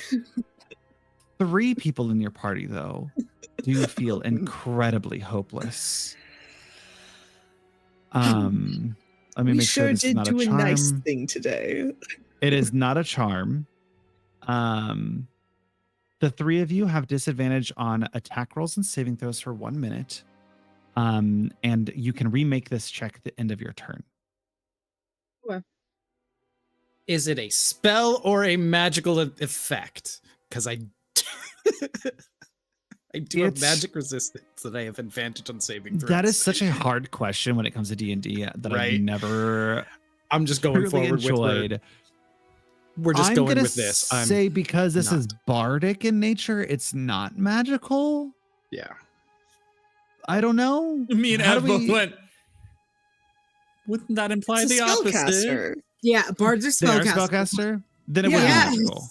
3 people in your party, though, do feel incredibly hopeless. Let me We make sure sure this is did not a do a charm. nice thing today. It is not a charm. The 3 of you have disadvantage on attack rolls and saving throws for 1 minute. And you can remake this check at the end of your turn. Is it a spell or a magical effect? Because I do have It's- magic resistance and I have advantage on saving throws. That is such a hard question when it comes to D&D that I've Right. never I'm just going really forward enjoyed. with we're just I'm going gonna with this. I'm say because this is not. bardic in nature, it's not magical. yeah. I don't know. Me and How Ev do both we- went. Wouldn't that imply It's a the opposite? spellcaster. Yeah, bards are They are spellcasters. spellcaster? Then it would be Yes. magical.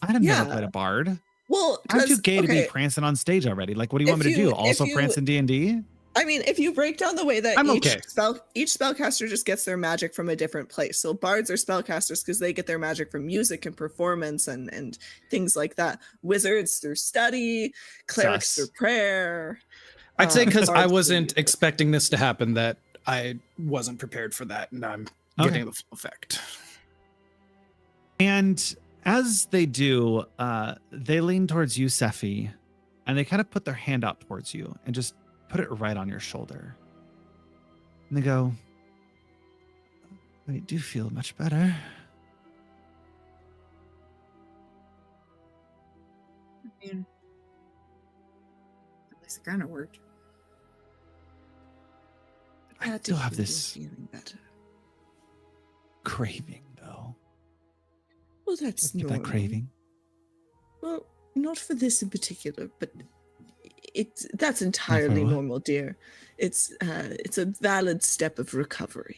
I have never Yeah. played a bard. Well, I'm too 'cause- gay to be okay, prancing on stage already. Like, what do you want If me to you- do? Also if you- prance in D&D? I mean, if you break down the way that I'm each okay. spellcaster just gets their magic from a different place. So bards are spellcasters because they get their magic from music and performance and things like that. Wizards through study, clerics Sus. through prayer. I'd say because I bards through wasn't music. expecting this to happen that I wasn't prepared for that and I'm Okay. getting the full effect. And as they do, they lean towards you, Sephi, and they kind of put their hand out towards you and just put it right on your shoulder. And they go, I do feel much better. I mean, at least it kind of worked. I Glad to still have hear you're this feeling better. craving, though. Well, that's Get normal. that craving. Well, not for this in particular, but that's entirely what? normal, dear. It's a valid step of recovery.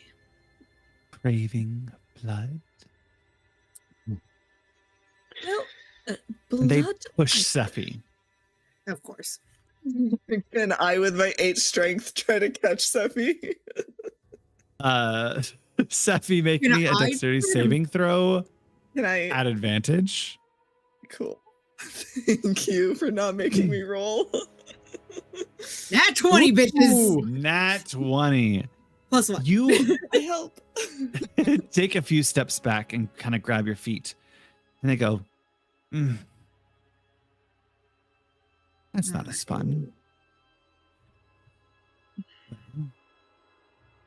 Craving blood. Well, And blood. they push I- Sephi. Of course. And I, with my 8 strength, try to catch Sephi. Sephi, make Can me a I dexterity try to- saving throw Can I? at advantage. Cool. Thank you for not making me roll. Nat 20, bitches. Nat 20. Plus one. You I help. take a few steps back and kind of grab your feet. And they go, that's not as fun.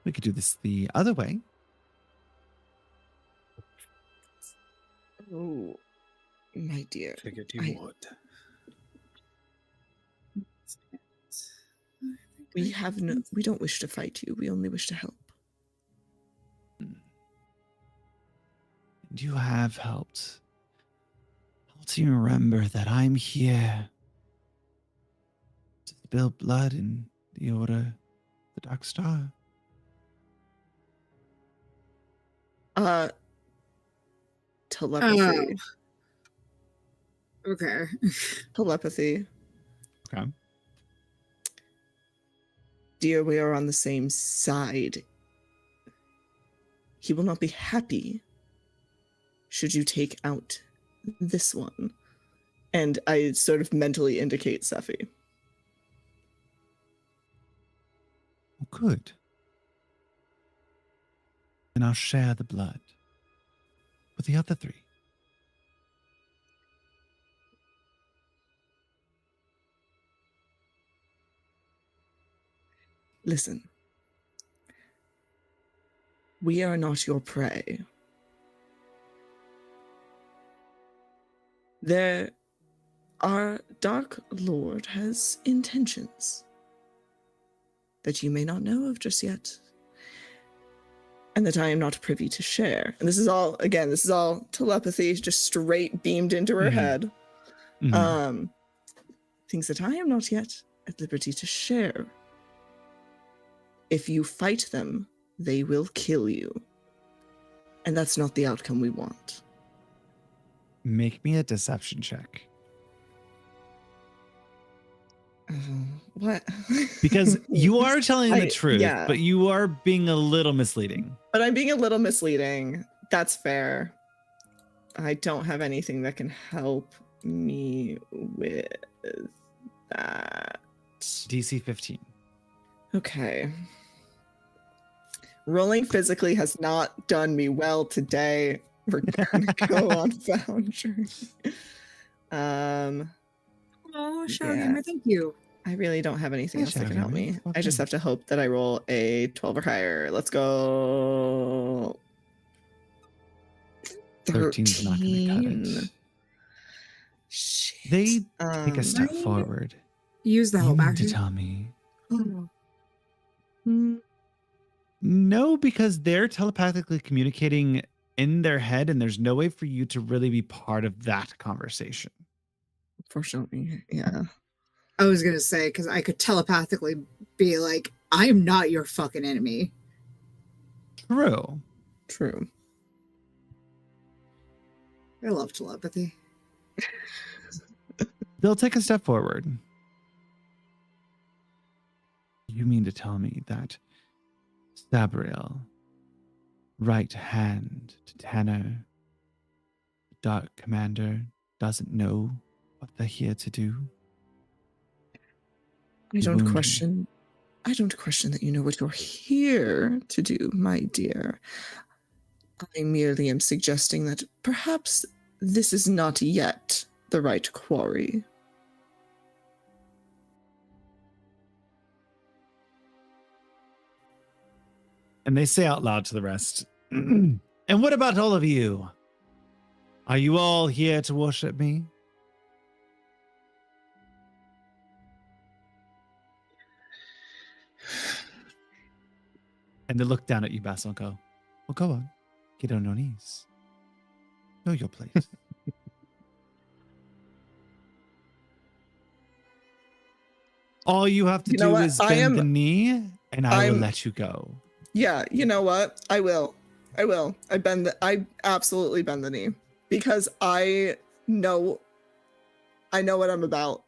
We could do this the other way. Oh, my dear. Figured you I- would. We don't wish to fight you. We only wish to help. And you have helped. Helped you remember that I'm here to spill blood in the Order, the Dark Star. Telepathy. Okay. Telepathy. Okay. Dear, we are on the same side. He will not be happy should you take out this one. And I sort of mentally indicate Sephi. Oh, good. And I'll share the blood with the other three. Listen. We are not your prey. Our Dark Lord has intentions that you may not know of just yet, and that I am not privy to share. And this is all telepathy, just straight beamed into her Mhm. head. Mhm. Things that I am not yet at liberty to share. If you fight them, they will kill you. And that's not the outcome we want. Make me a deception check. What? Because you are telling the truth, yeah. but you are being a little misleading. But I'm being a little misleading. That's fair. I don't have anything that can help me with that. DC 15. Okay. Rolling physically has not done me well today. We're gonna go on Foundry. Oh, Yeah. Shadowhammer, thank you. I really don't have anything Hey, else that can help me. Shadowhammer, I just okay. have to hope that I roll a 12 or higher. Let's go. 13's not going to cut 13. it. Shit. They take a step Right? forward. Use the You help mean to action. tell me? Hmm. No, because they're telepathically communicating in their head, and there's no way for you to really be part of that conversation. Unfortunately, yeah. I was gonna say, because I could telepathically be like, I'm not your fucking enemy. True. True. I love telepathy. They'll take a step forward. You mean to tell me that Sabriel, right hand to Tanner, Dark Commander, doesn't know what they're here to do? I don't Wounded. question that you know what you're here to do, my dear. I merely am suggesting that perhaps this is not yet the right quarry. And they say out loud to the rest, and what about all of you? Are you all here to worship me? And they look down at you, Basil, and go, well, go on. Get on your knees. Know your place. All you have to You know do what? is bend the knee, and I will I'm- let you go. Yeah, you know what? I will. I absolutely bend the knee because I know what I'm about.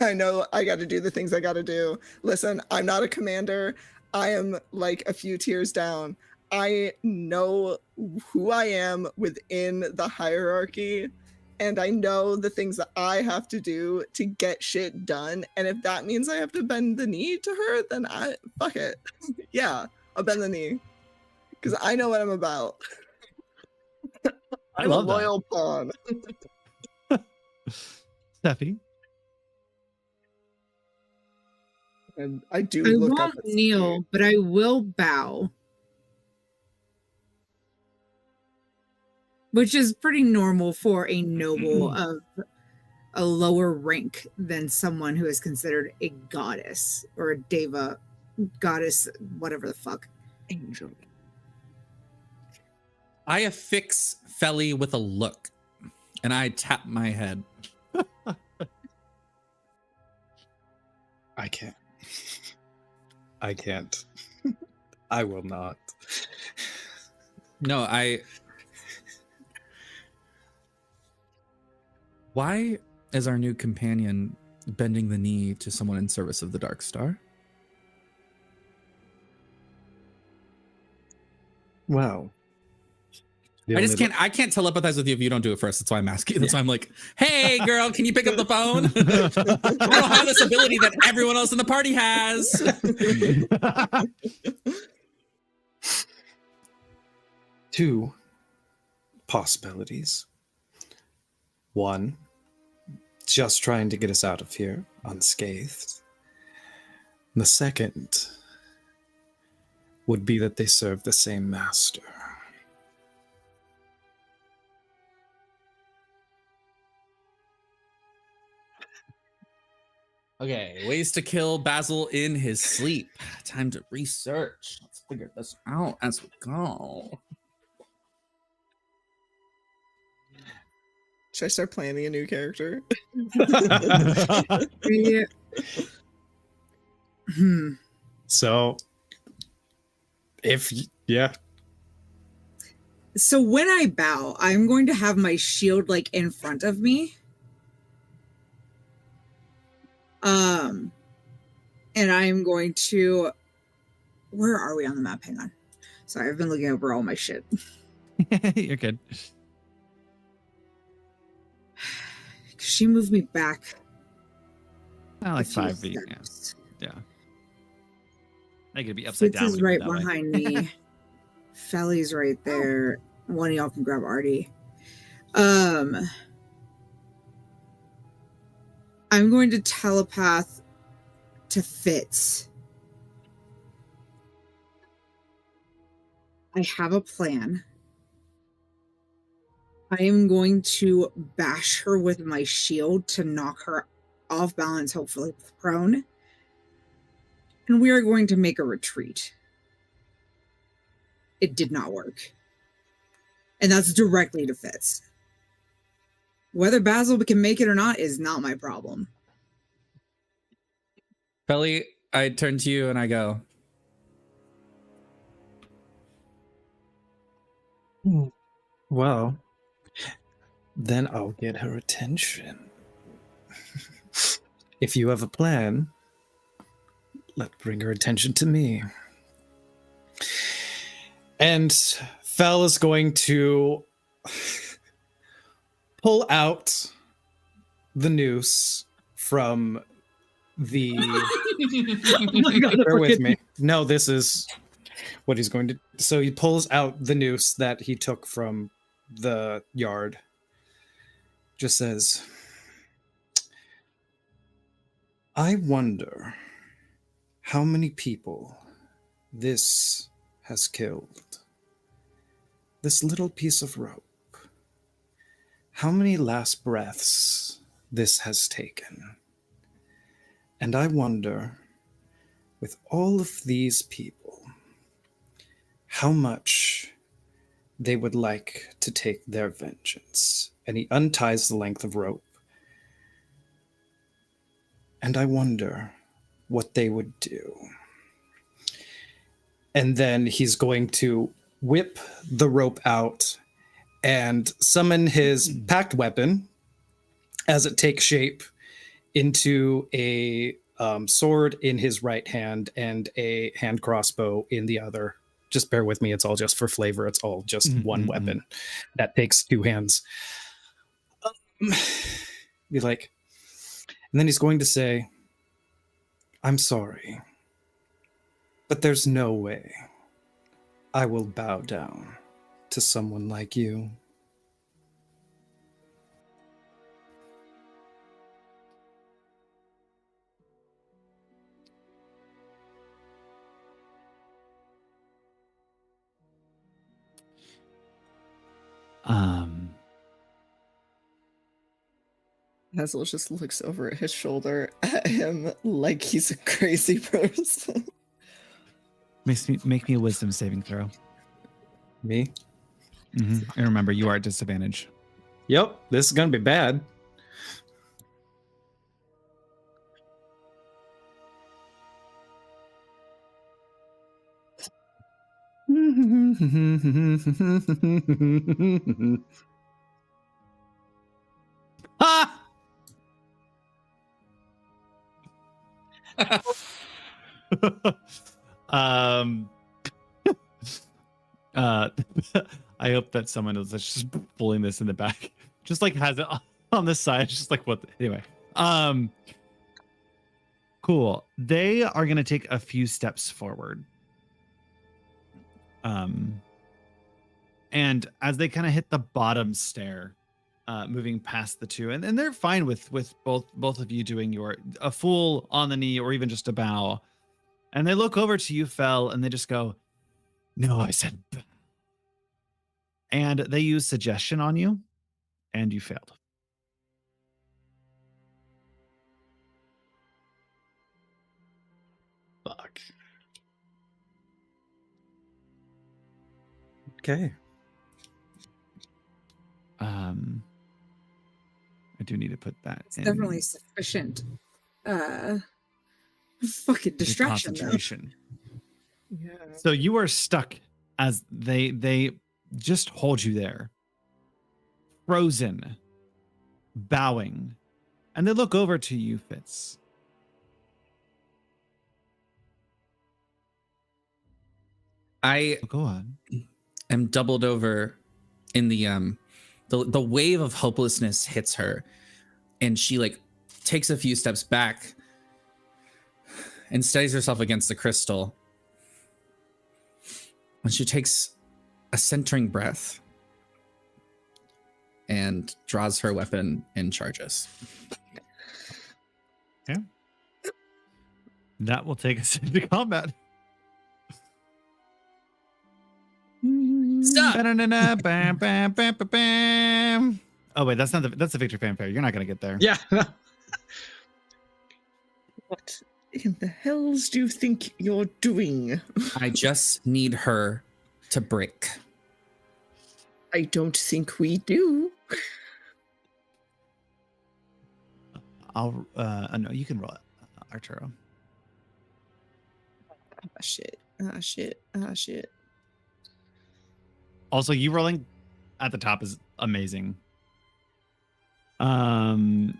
I know I got to do the things I got to do. Listen, I'm not a commander. I am like a few tiers down. I know who I am within the hierarchy, and I know the things that I have to do to get shit done. And if that means I have to bend the knee to her, then fuck it. Yeah, I'll bend the knee because I know what I'm about. I I'm love a loyal pawn. Steffi. And I do I look up won't at kneel, but I will bow. Which is pretty normal for a noble of a lower rank than someone who is considered a goddess or a deva, goddess, whatever the fuck. Angel. I affix Felly with a look, and I tap my head. I can't. I can't. I will not. No, Why is our new companion bending the knee to someone in service of the Dark Star? Wow. I can't telepathize with you if you don't do it first. That's why I'm asking. That's why I'm like, hey girl, can you pick up the phone? I don't have this ability that everyone else in the party has. Two possibilities. One, just trying to get us out of here unscathed. The second would be that they serve the same master. Okay, ways to kill Basil in his sleep. Time to research. Let's figure this out as we go. Should I start planning a new character? Yeah. So, yeah. So when I bow, I'm going to have my shield like in front of me. And I'm going to, where are we on the map? Hang on. Sorry, I've been looking over all my shit. You're good. She moved me back. Like a few 5 feet. Yeah. steps. Yeah. I could be upside Fitz down. is when you right go that way. behind me. Felly's right there. One of y'all can grab Artie. I'm going to telepath to Fitz. I have a plan. I am going to bash her with my shield to knock her off balance, hopefully prone. And we are going to make a retreat. It did not work. And that's directly to Fitz. Whether Basil can make it or not is not my problem. Felly, I turn to you and I go, Well, then I'll get her attention. If you have a plan, bring her attention to me. And Fel is going to pull out the noose from the... Oh my God, Bear with me. No, this is what he's going to... So he pulls out the noose that he took from the yard. Just says, I wonder how many people this has killed. This little piece of rope. How many last breaths this has taken. And I wonder, with all of these people, how much they would like to take their vengeance. And he unties the length of rope. And I wonder what they would do. And then he's going to whip the rope out and summon his packed weapon as it takes shape into a sword in his right hand and a hand crossbow in the other, just bear with me. It's all just for flavor. It's all just one weapon that takes 2 hands. Be like, and then he's going to say, I'm sorry, but there's no way I will bow down to someone like you. Hazel just looks over his shoulder at him like he's a crazy person. Make me a wisdom saving throw. Me? And remember, you are at disadvantage. Yep, this is gonna be bad. Ha! um I hope that someone is just pulling this in the back, just like has it on the side, just like what anyway. Cool. They are going to take a few steps forward, and as they kind of hit the bottom stair, moving past the two, and they're fine with both of you doing a full on the knee or even just a bow. And they look over to you, Fel, and they just go, no, I said. And they use suggestion on you, and you failed. Fuck. Okay. I do need to put that It's in. definitely sufficient. Fucking the distraction. Though. Concentration. Yeah. So you are stuck as they just hold you there, frozen, bowing, and they look over to you, Fitz. I Go on. am doubled over in the wave of hopelessness hits her, and she like takes a few steps back and steadies herself against the crystal. And she takes a centering breath and draws her weapon and charges. Yeah. That will take us into combat. Stop! Bam, bam, bam, bam, bam. Oh wait, that's the victory fanfare. You're not gonna get there. Yeah. What in the hells do you think you're doing? I just need her to break. I don't think we do. I'll no, you can roll it, Arturo. Ah, shit. Ah, shit. Ah, shit. Also, you rolling at the top is amazing. And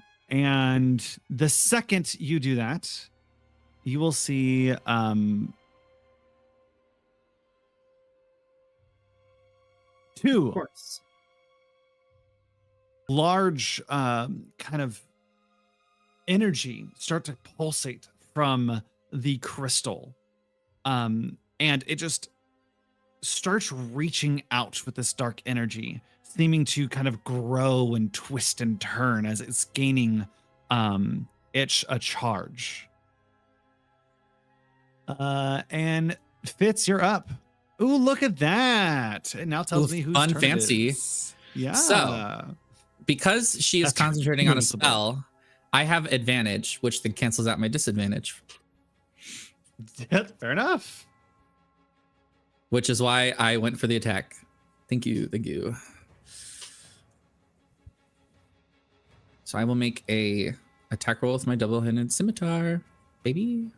the second you do that, you will see two Of course. large kind of energy start to pulsate from the crystal. And it just starts reaching out with this dark energy, seeming to kind of grow and twist and turn as it's gaining a charge. And Fitz, you're up. Ooh, look at that. It now tells Ooh, me who's fun, turn it fancy. is. Yeah. So, because she is That's concentrating on a noticeable. spell, I have advantage, which then cancels out my disadvantage. Yeah, fair enough. Which is why I went for the attack. Thank you. Thank you. So I will make a attack roll with my double-handed scimitar, baby.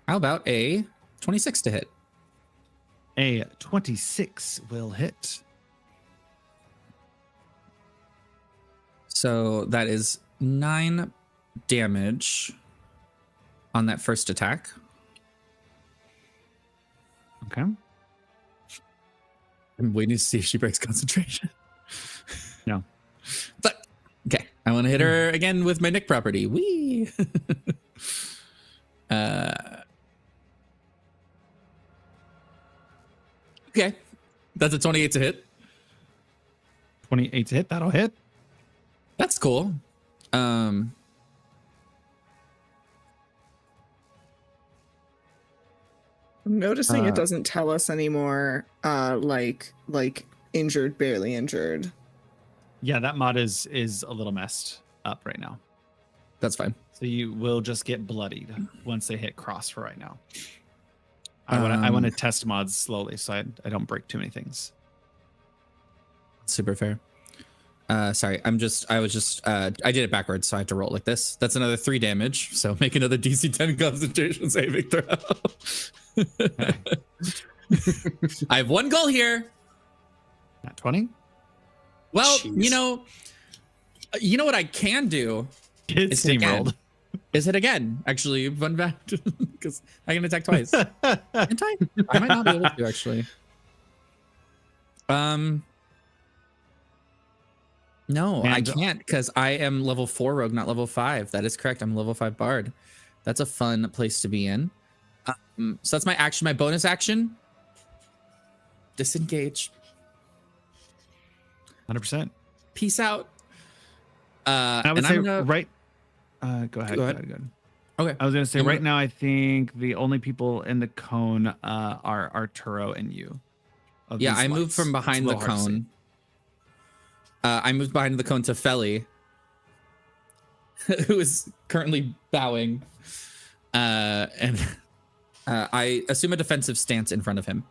How about a 26 to hit? A 26 will hit. So that is 9 damage on that first attack. Okay. I'm waiting to see if she breaks concentration. No. But okay, I want to hit her again with my Nick property. Wee. Okay, that's a 28 to hit. 28 to hit. That'll hit. That's cool. I'm noticing it Uh, doesn't tell us anymore. Like injured, barely injured. Yeah, that mod is a little messed up right now. That's fine. So you will just get bloodied once they hit cross for right now. I want to test mods slowly so I don't break too many things. Super fair. Sorry, I did it backwards, so I have to roll like this. That's another 3 damage. So make another DC 10 concentration saving throw. I have 1 goal here. Not 20? Well, Jeez. you know what I can do It's is hit again. steamrolled. Is hit again. Actually, fun fact, because I can attack twice. Can't I? I might not be able to actually. No, I And- can't because I am level 4 rogue, not level 5. That is correct. I'm level 5 bard. That's a fun place to be in. So that's my action. My bonus action. Disengage. 100%. Peace out. I would and say I'm gonna, right. Go ahead. Go ahead. Go ahead. Okay. I was gonna say I'm right gonna- now. I think the only people in the cone are Arturo and you. of Yeah, these I moved lights. from It's a behind the little hard to see. cone. I moved behind the cone to Feli, who is currently bowing, and I assume a defensive stance in front of him.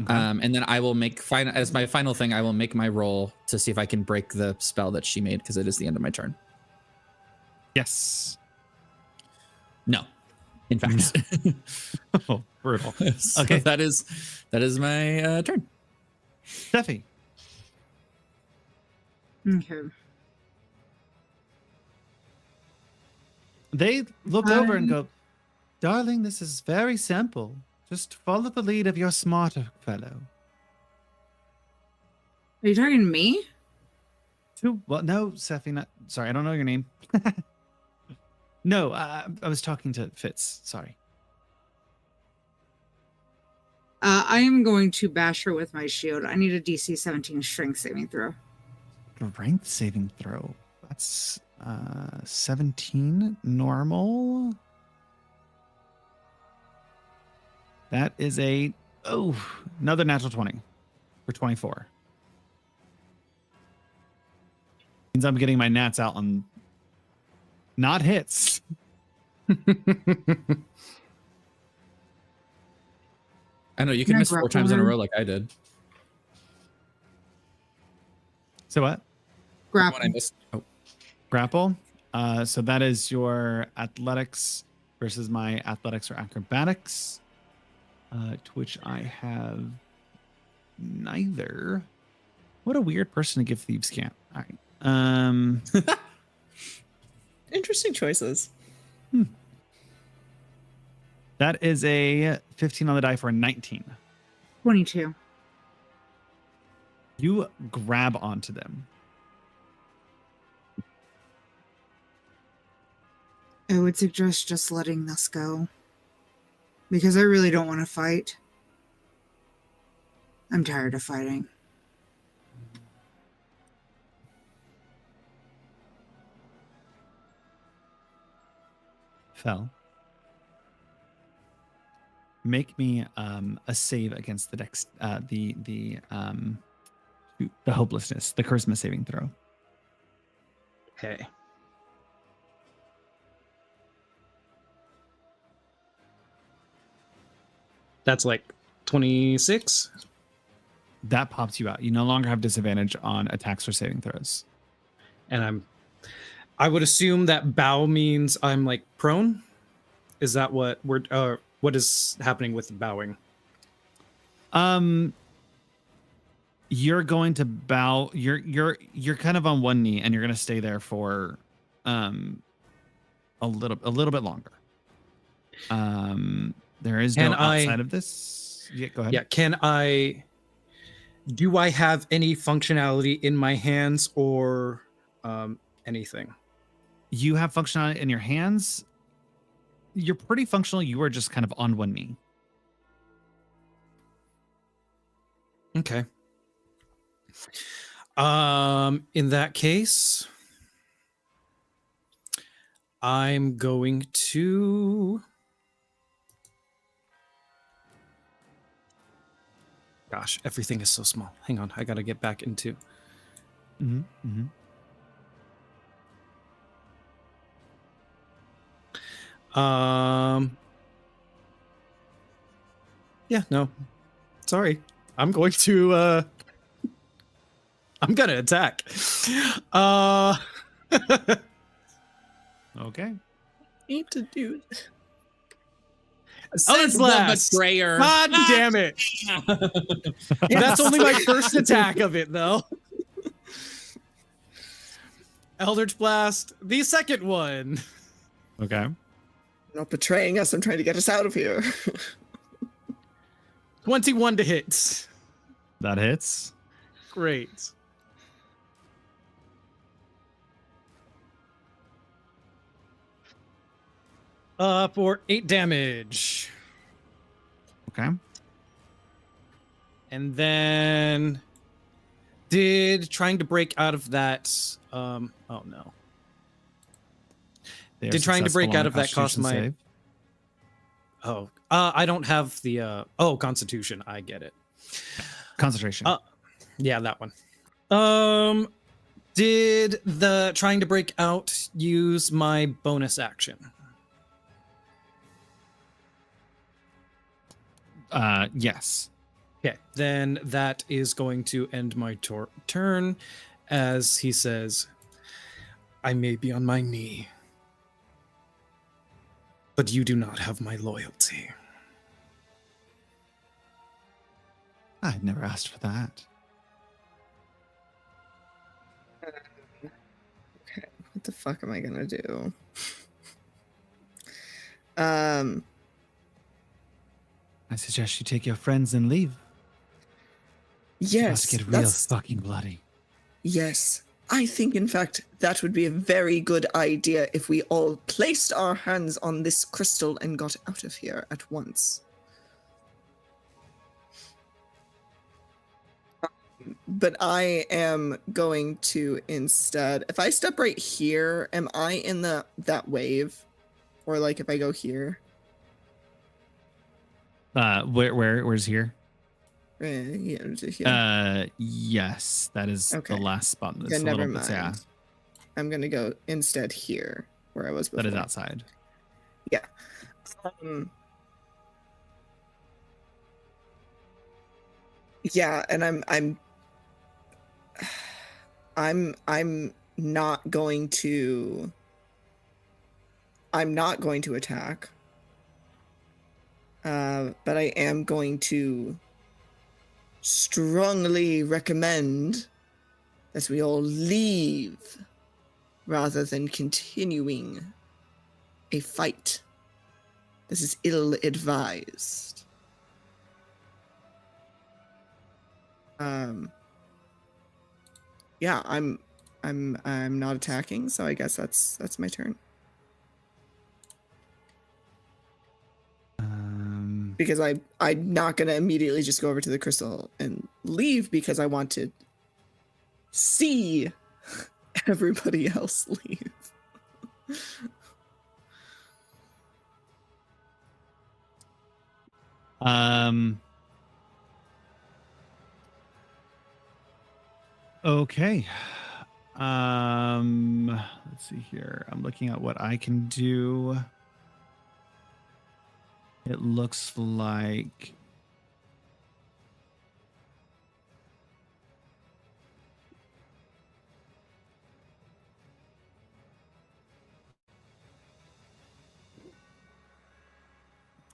Okay. And then I will make as my final thing. I will make my roll to see if I can break the spell that she made because it is the end of my turn. Yes. No, in fact. Oh, brutal. So Okay. that is my turn. Steffi. Okay. They look over and go, "Darling, this is very simple. Just follow the lead of your smarter fellow." Are you talking to me? Well, no, Steffi, not sorry, I don't know your name. No, I was talking to Fitz. Sorry. I am going to bash her with my shield. I need a DC 17 strength saving throw. Strength saving throw. That's 17 normal. That is another natural 20 for 24. Means I'm getting my nats out on not hits. I know you Can can I miss 4 grapple times in a her? row like I did. So what? Grapple. When I missed. Oh, Grapple. So that is your athletics versus my athletics or acrobatics, to which I have neither. What a weird person to give thieves' cant. All right. Interesting choices. That is a 15 on the die for a 19. 22. You grab onto them. I would suggest just letting this go. Because I really don't want to fight. I'm tired of fighting. Fell. Make me a save against the the hopelessness, the charisma saving throw. Okay. That's like 26. That pops you out. You no longer have disadvantage on attacks or saving throws. And I would assume that bow means I'm like prone. Is that what what is happening with bowing? You're going to bow. You're kind of on one knee, and you're going to stay there for a little bit longer. There is no Can I- outside of this. Yeah, go ahead. Yeah, do I have any functionality in my hands or anything? You have functionality in your hands. You're pretty functional. You are just kind of on one knee. Okay. In that case, I'm going to... Gosh, everything is so small. Hang on, I gotta get back into... Mm-hmm. Mm-hmm. Yeah, no. Sorry. I'm going to I'm gonna attack. Okay. Need to do it. Sense the Blast! betrayer. God damn it! That's only my first attack of it, though. Eldritch Blast, the second one. Okay. Not betraying us. I'm trying to get us out of here. 21 to hit. That hits. Great. For 8 damage. Okay. And then did trying to break out of that oh no. They are Did trying to break successful on out a of that cost Constitution my save. I don't have the Constitution. I get it. Concentration. Yeah, that one. Did the trying to break out use my bonus action? Yes. Okay, then that is going to end my turn as he says, I may be on my knee, but you do not have my loyalty. I've never asked for that. Okay, what the fuck am I gonna do? I suggest you take your friends and leave. Yes, Let's get real fucking bloody. Yes, I think in fact that would be a very good idea if we all placed our hands on this crystal and got out of here at once. But I am going to instead, if I step right here, am I in that wave? Or like if I go here? Where's here? Yeah, here. Yes, that is Okay. the last spot. It's Okay, a never little bit, mind. yeah, I'm gonna go instead here, where I was before. that is outside. Yeah. Yeah, and I'm not going to attack. But I am going to strongly recommend that we all leave rather than continuing a fight. This is ill-advised. Yeah, I'm not attacking, so I guess that's my turn. Because I'm not gonna immediately just go over to the crystal and leave because I want to see everybody else leave. Okay. Let's see here. I'm looking at what I can do. It looks like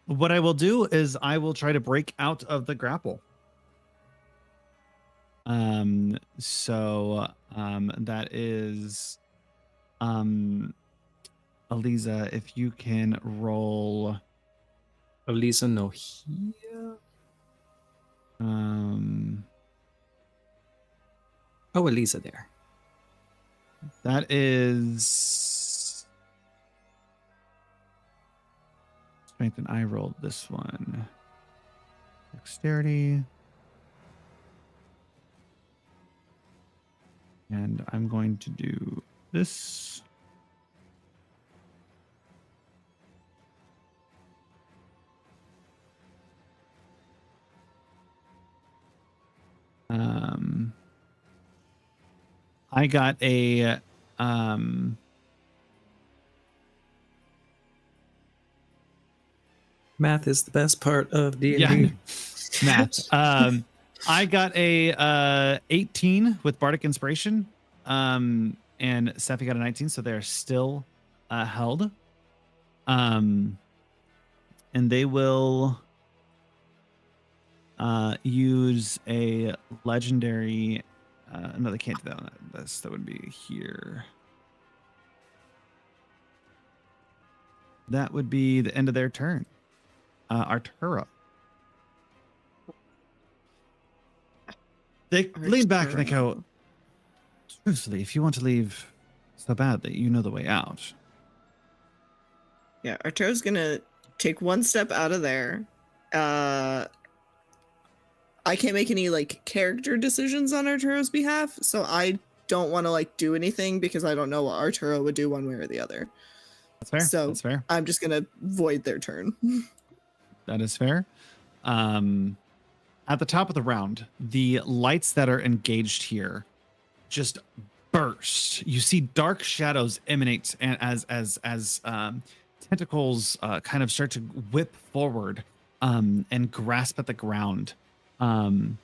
what I will do is I will try to break out of the grapple. That is Aliza, if you can roll Elisa no here. Oh, Elisa there. That is strength, and I rolled this one. Dexterity. And I'm going to do this. I got a Math is the best part of D&D. yeah, math. I got a 18 with Bardic Inspiration. And Sephi got a 19, so they're still held. And they will use a legendary. No, they can't do that on this. That would be here. That would be the end of their turn. Arturo. They lean back and they go, truthfully, if you want to leave so badly, you know the way out. Yeah, Arturo's gonna take one step out of there. I can't make any like character decisions on Arturo's behalf, so I don't want to like do anything because I don't know what Arturo would do one way or the other. That's fair. So that's fair. I'm just gonna void their turn. That is fair. At the top of the round, the lights that are engaged here just burst. You see dark shadows emanate, and as tentacles kind of start to whip forward and grasp at the ground. And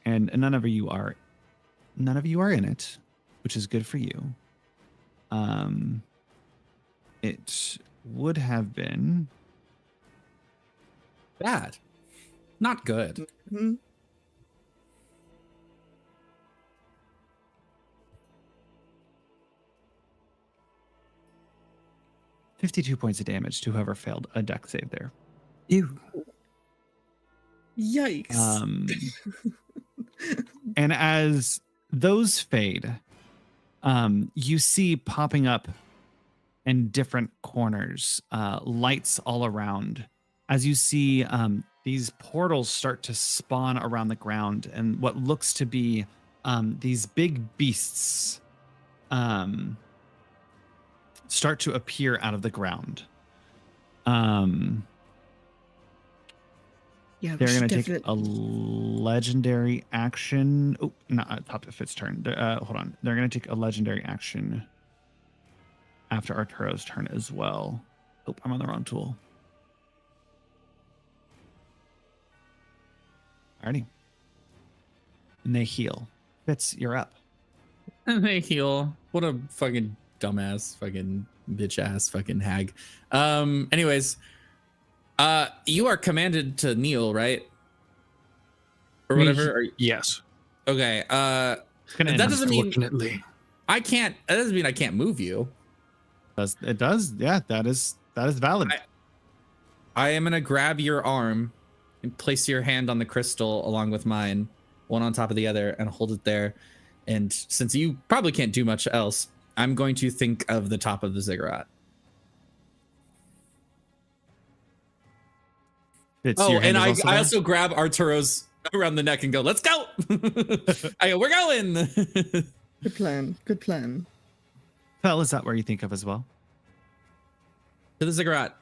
none of you are in it, which is good for you. It would have been Bad. Not good. Mhm. $52 points of damage to whoever failed a deck save there. Ew. Yikes. And as those fade, you see popping up in different corners, lights all around. As you see these portals start to spawn around the ground, and what looks to be these big beasts start to appear out of the ground. Yeah, They're going to take a legendary action. Oh, not top of its turn. Hold on. They're going to take a legendary action after Arturo's turn as well. Oh, I'm on the wrong tool. Alrighty. And they heal. Fitz, you're up. And they heal. What a fucking dumbass, fucking bitch ass, fucking hag. Anyways, you are commanded to kneel, right? Or whatever. Yes. Okay. That doesn't mean Unfortunately. I can't. That doesn't mean I can't move you. It does. Yeah, that is valid. I am gonna grab your arm and place your hand on the crystal along with mine, one on top of the other, and hold it there. And since you probably can't do much else, I'm going to think of the top of the ziggurat. Fitz, Oh, your hand and is I there? also grab Arturo's around the neck and go, "Let's go!" I go, "We're going." Good plan. Good plan. Fel, is that where you think of as well? To the ziggurat.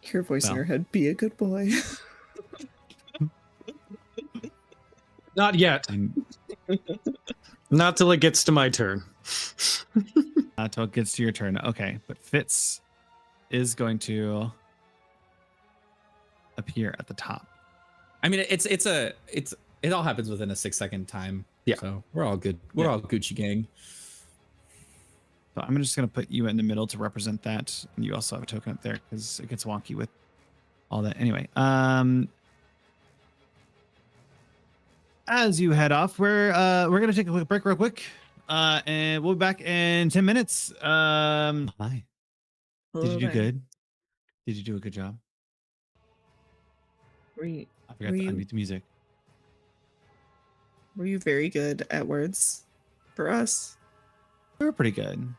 Hear a voice in Well. your head. Be a good boy. Not yet. And Not till it gets to my turn. until it gets to your turn. Okay, but Fitz is going to appear at the top. I mean, it all happens within a 6-second time. Yeah. So we're all good. We're all Gucci gang. So I'm just going to put you in the middle to represent that. And you also have a token up there because it gets wonky with all that. Anyway, as you head off, we're going to take a quick break real quick. And we'll be back in 10 minutes. Hi. Did you do Okay. good? Did you do a good job? Were you, I forgot Were to you- unmute the music. were you very good at words for us? We were pretty good.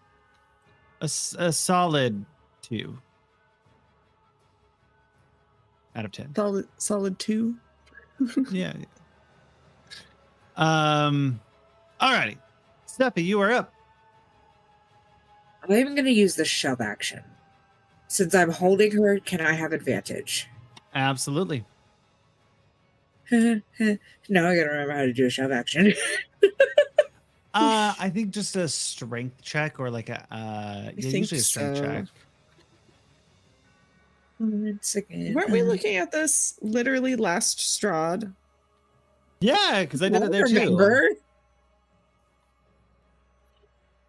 A solid 2 out of 10. Solid 2. Yeah. Alrighty. Steffi, you are up. I'm going to use the shove action. Since I'm holding her, can I have advantage? Absolutely. No, I gotta remember how to do a shove action. I think just a strength check or like a think usually a strength so. check. 1 second. Weren't we looking at this literally last Strahd? Yeah, because I did it there too. Remember?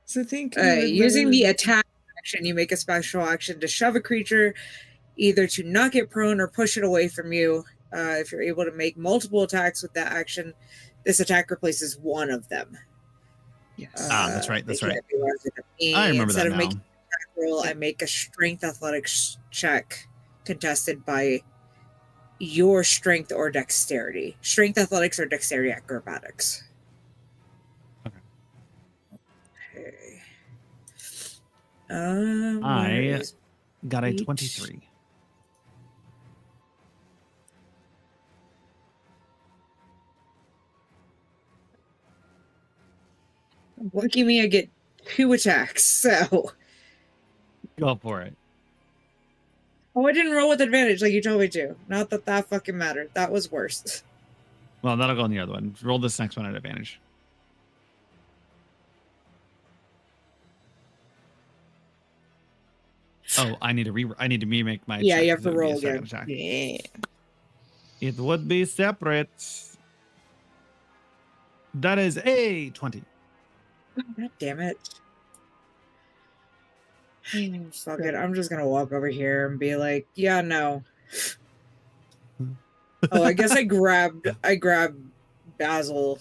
So I think we would Using the literally- attack action, you make a special action to shove a creature, either to knock it prone or push it away from you. If you're able to make multiple attacks with that action, this attack replaces one of them. Yes. That's right. They That's right. can't be larger than me. I remember Instead that of now. making an attack roll, I make a strength athletics check contested by your strength or dexterity. Strength athletics or dexterity acrobatics. Okay. Okay. I where is- got a Eight. 23. Lucky me, I get 2 attacks. So, Go for it. I didn't roll with advantage like you told me to. Not that that fucking mattered. That was worse. Well, that'll go on the other one. Roll this next one at advantage. Oh, I need to remake my. Yeah, check you have to 'cause it would be a roll second again. attack. Yeah. It would be separate. That is a 20. God damn it. Fuck it. I'm just gonna walk over here and be like, yeah, no. Oh, I guess I grabbed Basil.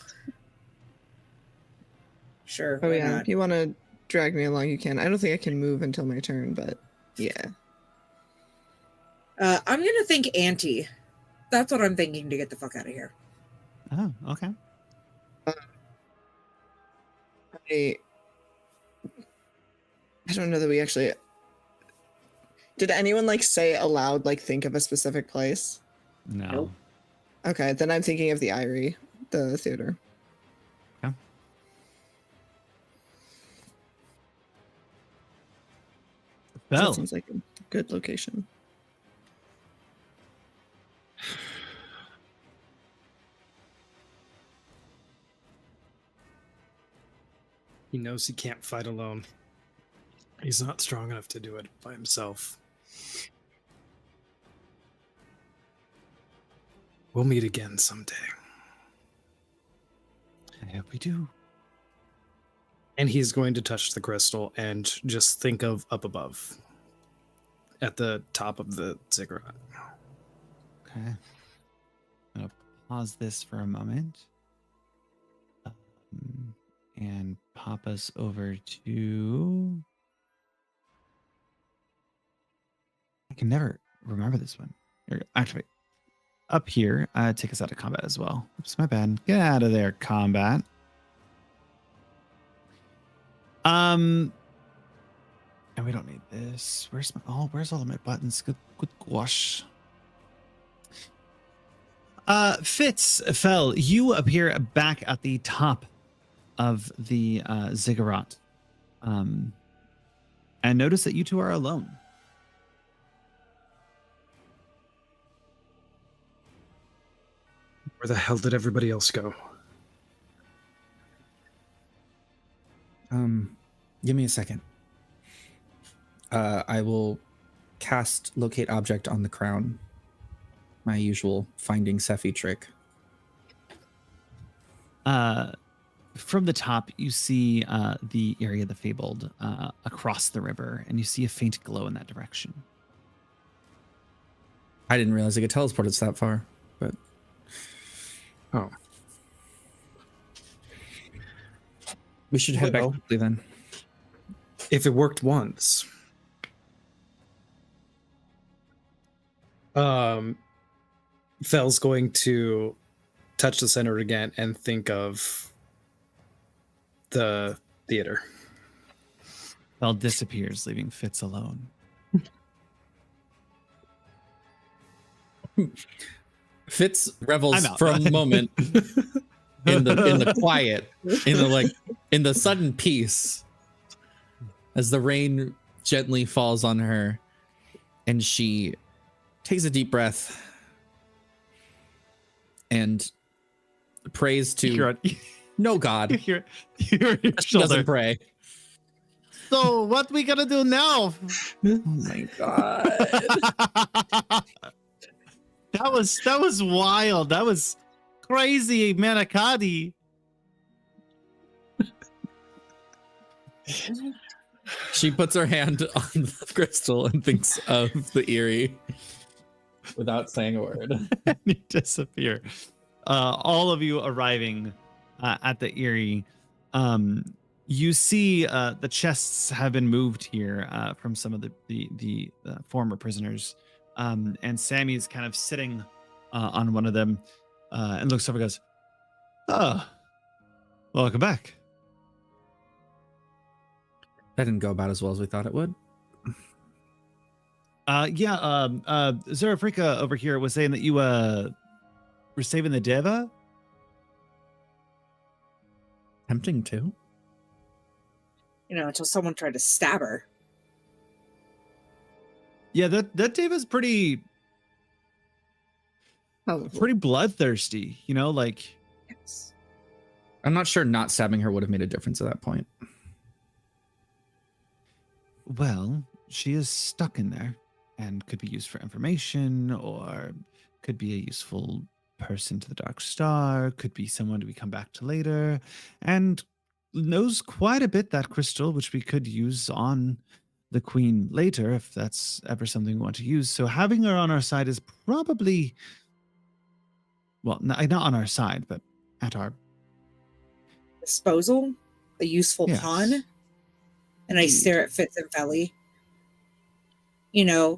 Sure. Oh why yeah. not? If you want to drag me along, you can. I don't think I can move until my turn, but yeah. I'm gonna think Auntie. That's what I'm thinking to get the fuck out of here. Oh, okay. I don't know that we actually. Did anyone like say aloud, like think of a specific place? No. Nope. Okay, then I'm thinking of the Eyrie, the theater. That Bell. seems like a good location. He knows he can't fight alone. He's not strong enough to do it by himself. We'll meet again someday. I hope we do. And he's going to touch the crystal and just think of up above. At the top of the ziggurat. Okay. I'm gonna pause this for a moment. And pop us over to. I can never remember this one. Actually, up here, take us out of combat as well. Oops, my bad. Get out of there, combat. And we don't need this. Where's all of my buttons? Good gosh. Fitz, Fel, you appear back at the top of the ziggurat. And notice that you two are alone. Where the hell did everybody else go? Give me a second. I will cast locate object on the crown. My usual finding Sephi trick. From the top, you see the area of the Fabled across the river, and you see a faint glow in that direction. I didn't realize I could teleport us that far, but Oh. we should head back Well. quickly then. If it worked once, Fel's going to touch the center again and think of the theater. Fel disappears, leaving Fitz alone. Fitz revels I'm out. for a moment in the quiet, in the sudden peace, as the rain gently falls on her, and she takes a deep breath and prays to no God. You hear your She shoulder. doesn't pray. So what we gonna do now? Oh my God. That was wild. That was crazy, Manicotti. She puts her hand on the crystal and thinks of the Eerie without saying a word. And you disappear. All of you arriving at the Eerie. You see the chests have been moved here from some of the former prisoners. And Sammy's kind of sitting on one of them and looks over and goes, "Oh, welcome back." That didn't go about as well as we thought it would. Zerafrika over here was saying that you were saving the Deva. Tempting to. Until someone tried to stab her. Yeah, that Deva's pretty bloodthirsty, like. Yes. I'm not sure not stabbing her would have made a difference at that point. Well, she is stuck in there and could be used for information, or could be a useful person to the Dark Star, could be someone to come back to later, and knows quite a bit, that crystal, which we could use on the Queen later if that's ever something we want to use. So having her on our side is probably, well, not on our side, but at our Disposal, a useful Yes. pawn. And I stare at Fitz and Felly.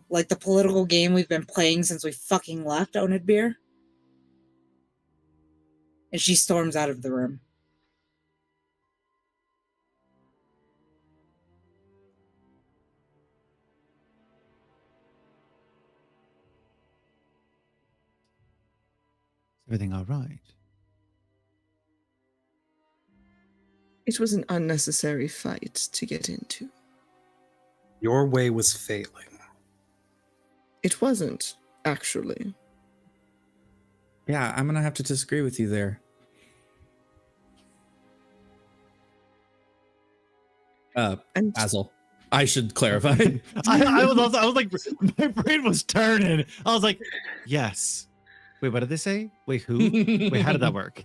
Like the political game we've been playing since we fucking left Onedbeer. And she storms out of the room. everything all right. It was an unnecessary fight to get into. Your way was failing. It wasn't, actually. Yeah, I'm gonna have to disagree with you there. And Basil, I should clarify. I was like, my brain was turning. I was like, yes. Wait, what did they say? Wait, who? Wait, how did that work?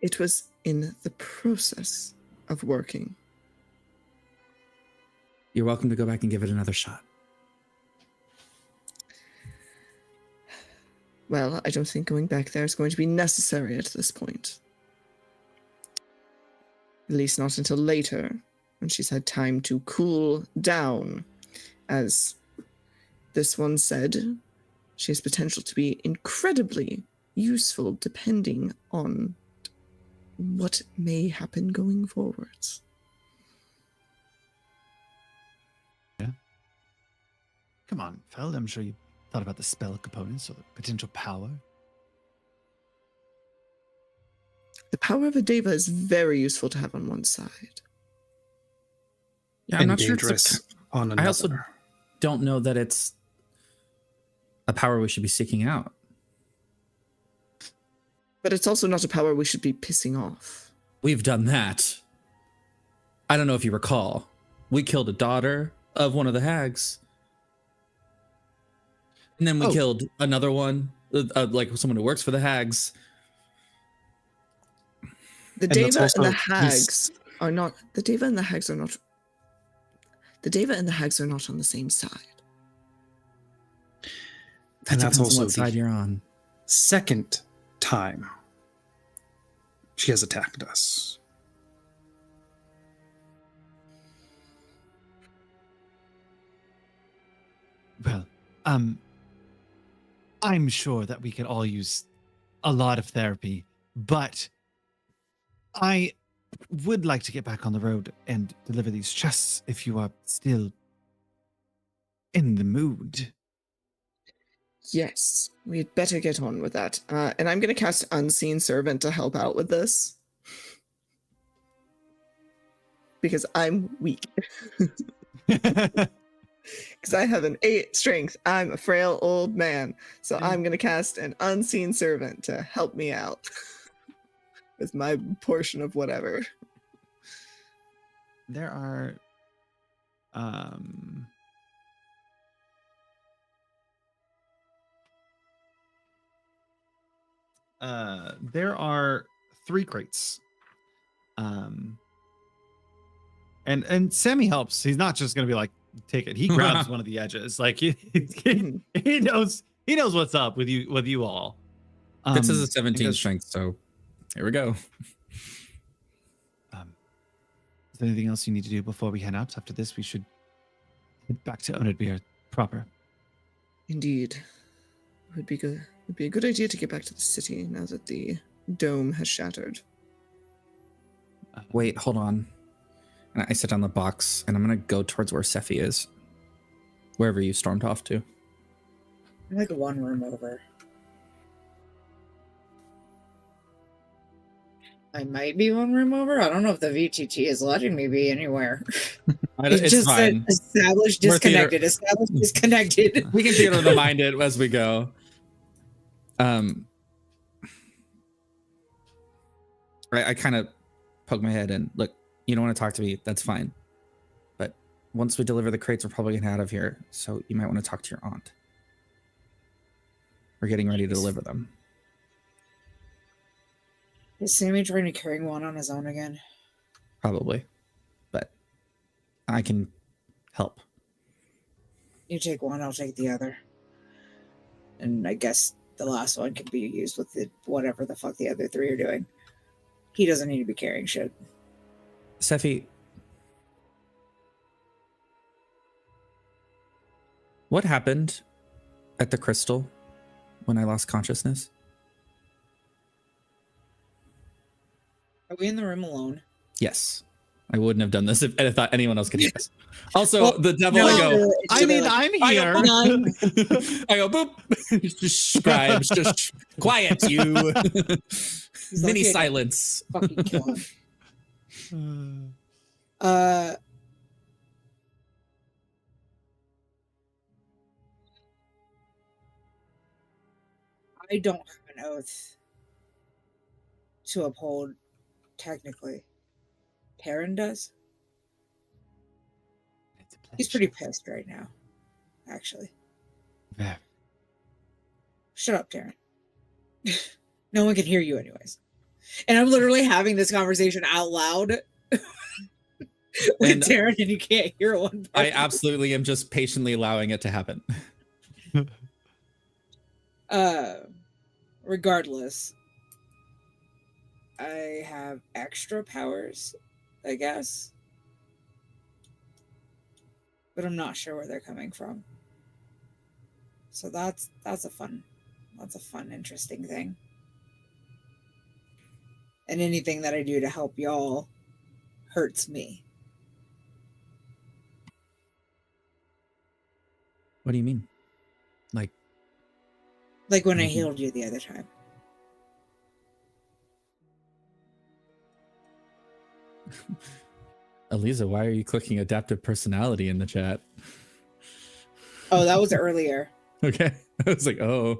it was in the process of working. You're welcome to go back and give it another shot. Well, I don't think going back there is going to be necessary at this point. At least not until later, when she's had time to cool down. As this one said, she has potential to be incredibly useful depending on what may happen going forwards. Come on, Fel. I'm sure you thought about the spell components or the potential power. The power of a deva is very useful to have on one side. Yeah, I'm And not sure. dangerous on another. I also don't know that it's a power we should be seeking out. But it's also not a power we should be pissing off. We've done that. I don't know if you recall. We killed a daughter of one of the hags. And then we killed another one, like someone who works for the hags. The that's deva and also- the hags are not. The deva and the hags are not. The deva and the hags are not on the same side. That And that's depends on also what side the you're on. second time she has attacked us. Well, I'm sure that we could all use a lot of therapy, but I would like to get back on the road and deliver these chests if you are still in the mood. Yes, we'd better get on with that. And I'm going to cast Unseen Servant to help out with this. Because I'm weak. Because I have an 8 strength. I'm a frail old man. So I'm going to cast an Unseen Servant to help me out with my portion of whatever. There are there are 3 crates. And Sammy helps. He's not just gonna be like, take it. He grabs one of the edges. Like he knows what's up with you all. This is a 17 goes, strength, so here we go. Is there anything else you need to do before we head out? After this, we should head back to Oathbreaker proper. Indeed. It would be good. It would be a good idea to get back to the city now that the dome has shattered. Wait, hold on. And I sit on the box, and I'm gonna go towards where Sephi is, wherever you stormed off to. I'm like 1 room over. I might be 1 room over. I don't know if the VTT is letting me be anywhere. It's just fine. said established disconnected. Established disconnected. We can theater the mind it as we go. I kind of poke my head in. Look, you don't want to talk to me. That's fine. But once we deliver the crates, we're probably getting out of here. So you might want to talk to your aunt. We're getting ready to deliver them. Is Sammy trying to carry one on his own again? Probably. But I can help. You take one, I'll take the other. And I guess the last one can be used with whatever the fuck the other 3 are doing. He doesn't need to be carrying shit. Sephi, what happened at the crystal when I lost consciousness? Are we in the room alone? Yes. I wouldn't have done this if I thought anyone else could hear this. Also, Well, the devil, no, I go, I mean, I'm here. I go, boop. Just scribes, just quiet, you. Mini like, silence. Fucking kill him. I don't have an oath to uphold, technically. Taryn does. He's pretty pissed right now, actually. Yeah. Shut up, Taryn. No one can hear you anyways. And I'm literally having this conversation out loud with Taryn, and you can't hear one person. I absolutely am just patiently allowing it to happen. Regardless, I have extra powers, I guess. But I'm not sure where they're coming from. So that's a fun, interesting thing. And anything that I do to help y'all hurts me. What do you mean? Like when I healed you the other time. Eliza, why are you clicking adaptive personality in the chat? Oh, that was earlier. Okay. I was like, oh.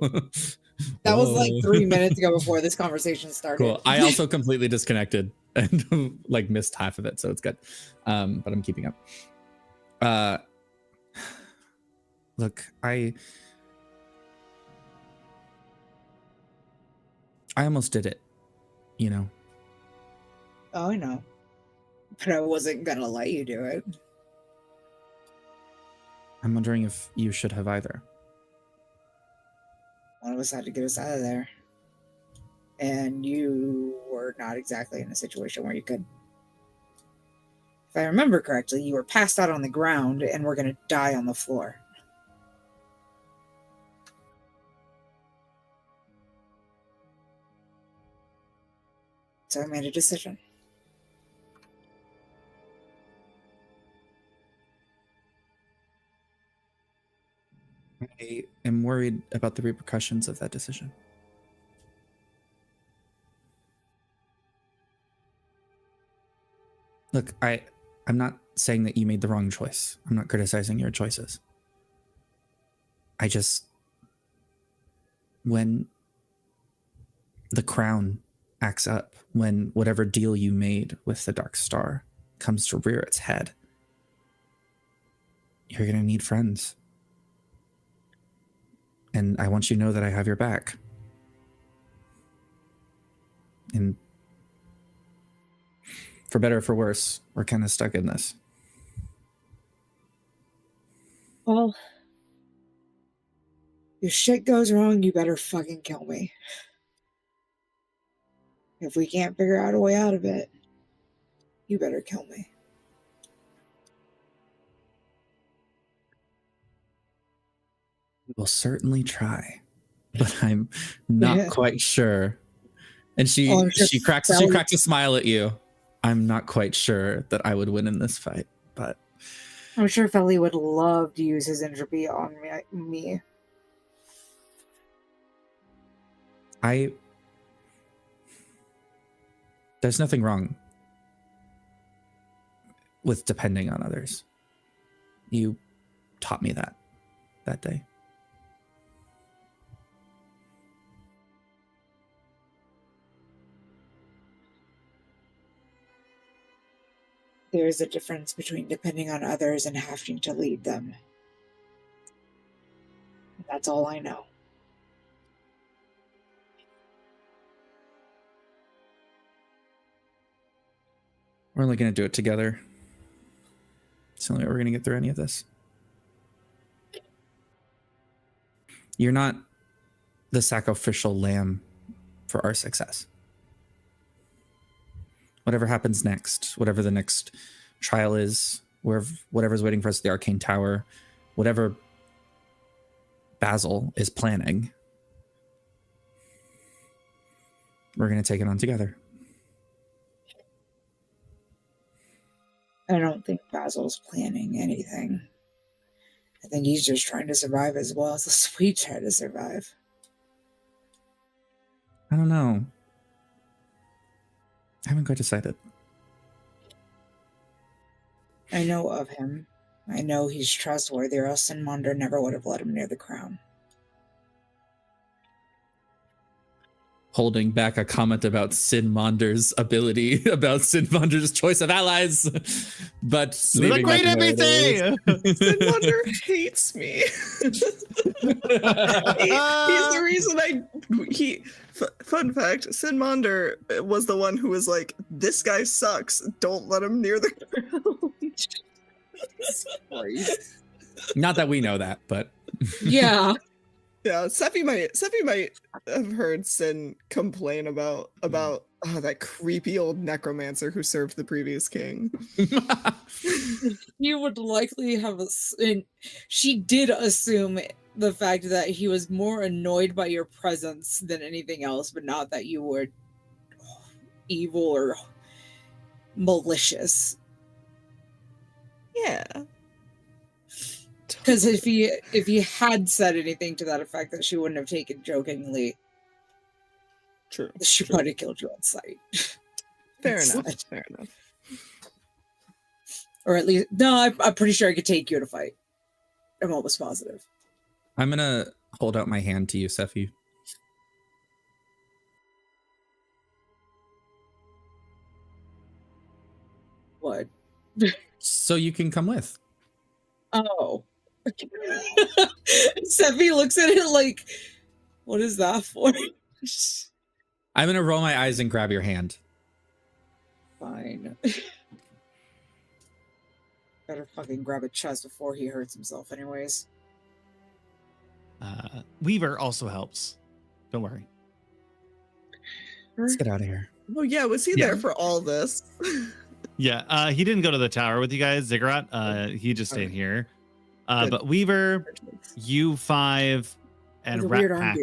That was like 3 minutes ago before this conversation started. Cool. I also completely disconnected and like missed half of it, so it's good. But I'm keeping up. Look, I almost did it, you know. Oh, I know. But I wasn't gonna let you do it. I'm wondering if you should have either. One of us had to get us out of there. And you were not exactly in a situation where you could. If I remember correctly, you were passed out on the ground and were going to die on the floor. So I made a decision. I am worried about the repercussions of that decision. Look, I'm not saying that you made the wrong choice. I'm not criticizing your choices. I just, when the crown acts up, when whatever deal you made with the Dark Star comes to rear its head, you're going to need friends. And I want you to know that I have your back. And for better or for worse, we're kind of stuck in this. Well, if shit goes wrong, you better fucking kill me. If we can't figure out a way out of it, you better kill me. We'll certainly try, but I'm not quite sure. And she cracks a smile at you. I'm not quite sure that I would win in this fight, but I'm sure Felly would love to use his entropy on me. There's nothing wrong with depending on others. You taught me that day. There is a difference between depending on others and having to lead them. That's all I know. We're only going to do it together. It's the only way we're going to get through any of this. You're not the sacrificial lamb for our success. Whatever happens next, whatever the next trial is, whatever's waiting for us at the Arcane Tower, whatever Basil is planning, we're going to take it on together. I don't think Basil's planning anything. I think he's just trying to survive as well as the Sweet try to survive. I don't know. I haven't quite decided. I know of him. I know he's trustworthy, or else Sinmander never would have let him near the crown. Holding back a comment about Sinmander's ability, about Sinmander's choice of allies, but Look great at everything. Sinmander hates me. He's the reason fun fact, Sinmander was the one who was like, this guy sucks, don't let him near the ground. Not that we know that, but Yeah. Yeah, Sephi might have heard Sin complain about that creepy old necromancer who served the previous king. You would likely have she did assume the fact that he was more annoyed by your presence than anything else, but not that you were evil or malicious. Yeah. Because if he had said anything to that effect, that she wouldn't have taken jokingly. True. She might have killed you on sight. Fair enough. Or at least, no, I'm pretty sure I could take you to fight. I'm almost positive. I'm gonna hold out my hand to you, Sephi. What? So you can come with. Oh. Sephi looks at it like, what is that for? I'm gonna roll my eyes and grab your hand. Fine. Better fucking grab a chest before he hurts himself anyways. Weaver also helps. Don't worry. Let's get out of here. Oh yeah, was he there for all this? Yeah, he didn't go to the tower with you guys, Ziggurat. He just stayed here. But Weaver, U5, and Rat Pack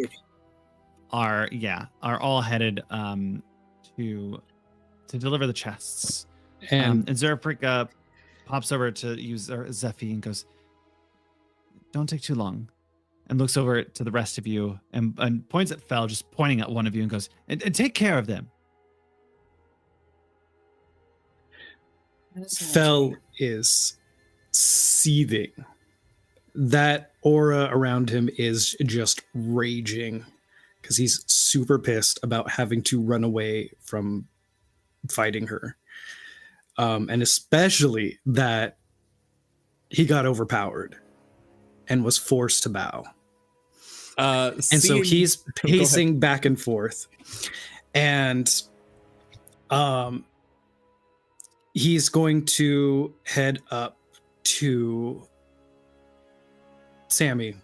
are all headed to deliver the chests. And And Zerfric pops over to use Zephy and goes, "Don't take too long." And looks over to the rest of you and points at Fel, just pointing at one of you, and goes, and take care of them. Fel is seething. That aura around him is just raging because he's super pissed about having to run away from fighting her. And especially that he got overpowered and was forced to bow. And so he's pacing back and forth. And he's going to head up to Sammy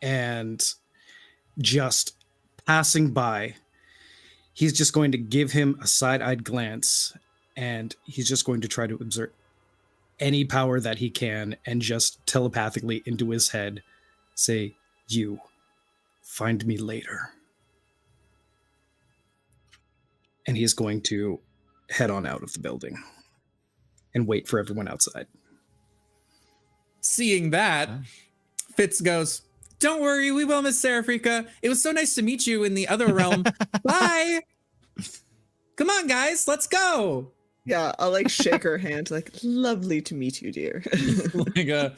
and just passing by, he's just going to give him a side-eyed glance, and he's just going to try to exert any power that he can and just telepathically into his head say, "You find me later." And he's going to head on out of the building and wait for everyone outside. Seeing that, Fitz goes, "Don't worry, we will, Miss Serafrika. It was so nice to meet you in the other realm. Bye. Come on, guys, let's go." Yeah, I'll like shake her hand, like, "Lovely to meet you, dear." Like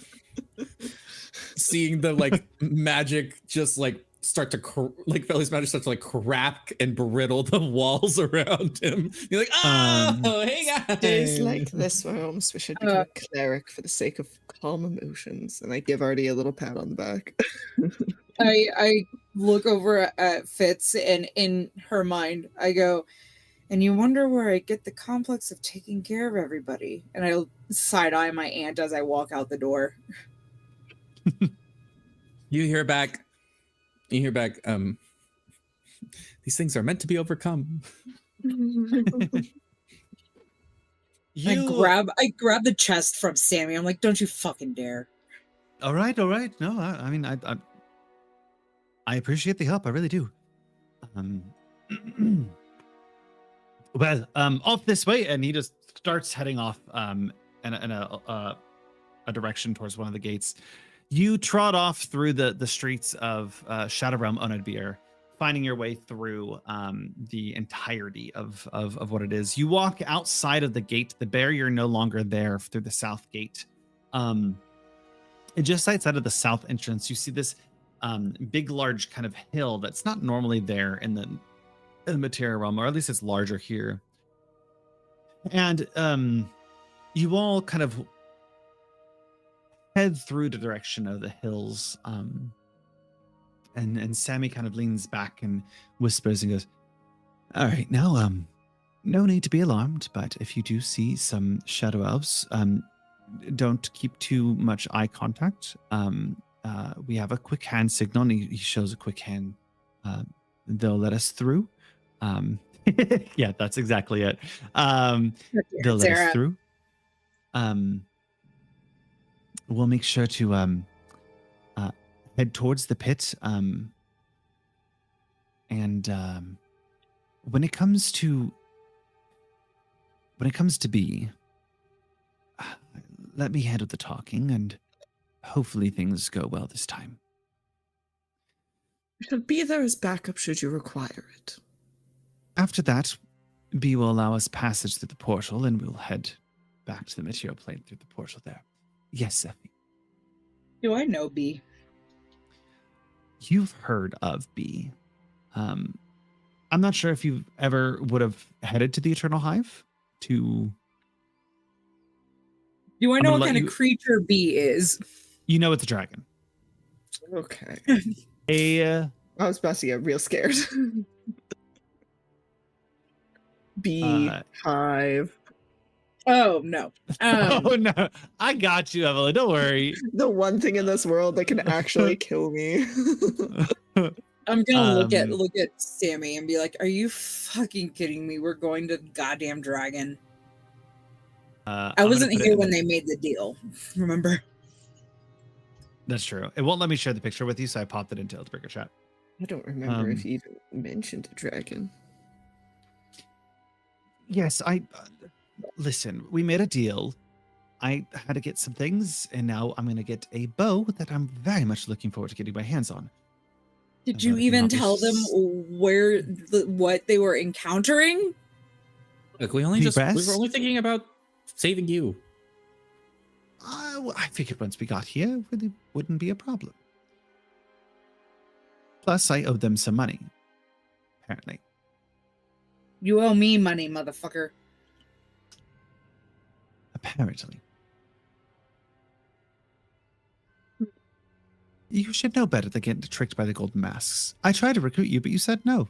seeing the like magic just like start to like Feli's magic start to like crack and brittle the walls around him. You're like, "Oh, hey guys." Days like this where I almost wish I'd become a cleric for the sake of calm emotions. And I give Artie a little pat on the back. I look over at Fitz, and in her mind, I go, "And you wonder where I get the complex of taking care of everybody." And I side eye my aunt as I walk out the door. You hear back, these things are meant to be overcome. I grab the chest from Sammy. I'm like, "Don't you fucking dare." All right. No, I mean, I appreciate the help. I really do. Well, off this way, and he just starts heading off in a direction towards one of the gates. You trot off through the streets of Shadow Realm Onedbir, finding your way through the entirety of what it is. You walk outside of the gate, the barrier no longer there through the south gate. And just outside of the south entrance, you see this big, large kind of hill that's not normally there in the material realm, or at least it's larger here. And you all kind of head through the direction of the hills. And Sammy kind of leans back and whispers and goes, "All right, now, no need to be alarmed, but if you do see some shadow elves, don't keep too much eye contact. We have a quick hand signal," and he shows a quick hand. They'll let us through. Yeah, that's exactly it. They'll let us through. We'll make sure to head towards the pit. And when it comes to B, let me handle the talking, and hopefully things go well this time. Shall be there as backup should you require it. After that, B will allow us passage through the portal, and we'll head back to the material plane through the portal there. Yes, Zephy. Do I know B? You've heard of B. I'm not sure if you ever would have headed to the Eternal Hive to... Do I know what kind of creature B is? You know it's a dragon. Okay. I was about to get real scared. Bee, hive. Oh, no. Oh, no. I got you, Evelyn. Don't worry. The one thing in this world that can actually kill me. I'm gonna look at Sammy and be like, "Are you fucking kidding me? We're going to goddamn dragon." I wasn't here when they made the deal. Remember? That's true. It won't let me share the picture with you, so I popped it into Oathbreaker chat. I don't remember if you even mentioned a dragon. Yes, listen, we made a deal. I had to get some things, and now I'm going to get a bow that I'm very much looking forward to getting my hands on. Did you even tell them what they were encountering? Look, we were only thinking about saving you. I figured once we got here, it really wouldn't be a problem. Plus, I owed them some money, apparently. You owe me money, motherfucker. Apparently. You should know better than getting tricked by the golden masks. I tried to recruit you, but you said no.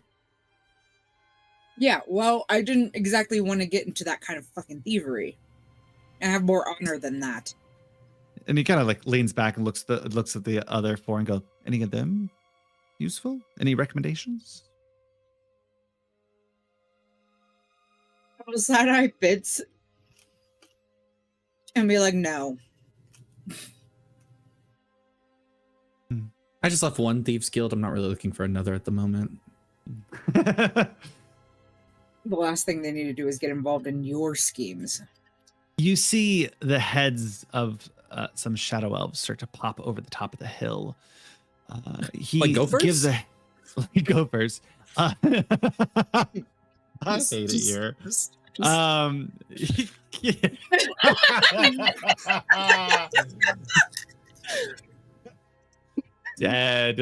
Yeah, well, I didn't exactly want to get into that kind of fucking thievery. I have more honor than that. And he kind of like leans back and looks at the other four and goes, any of them useful? Any recommendations? Side eye Fitz and be like, no. I just left one thieves guild. I'm not really looking for another at the moment. The last thing they need to do is get involved in your schemes. You see the heads of some shadow elves start to pop over the top of the hill. He Like gophers? gives like gophers. I hate it Just- here. just- Dead.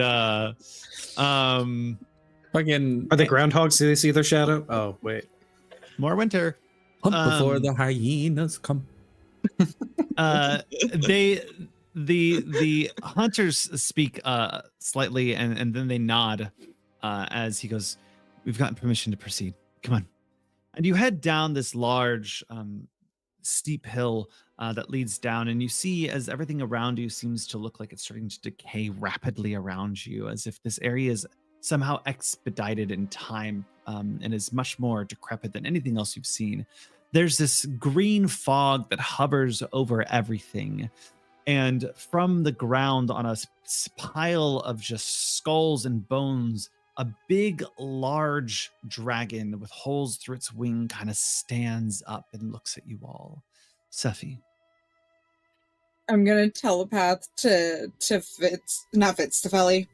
Fucking Are they groundhogs? Do they see their shadow? Oh, wait. More winter. hunt before um, the hyenas come. The hunters speak slightly and then they nod as he goes, we've gotten permission to proceed. Come on. And you head down this large steep hill that leads down, and you see as everything around you seems to look like it's starting to decay rapidly around you, as if this area is somehow expedited in time and is much more decrepit than anything else you've seen. There's this green fog that hovers over everything. And from the ground on a pile of just skulls and bones, a big, large dragon with holes through its wing kind of stands up and looks at you all. Sephi. I'm gonna telepath to Fitz, not Fitz, to Felly.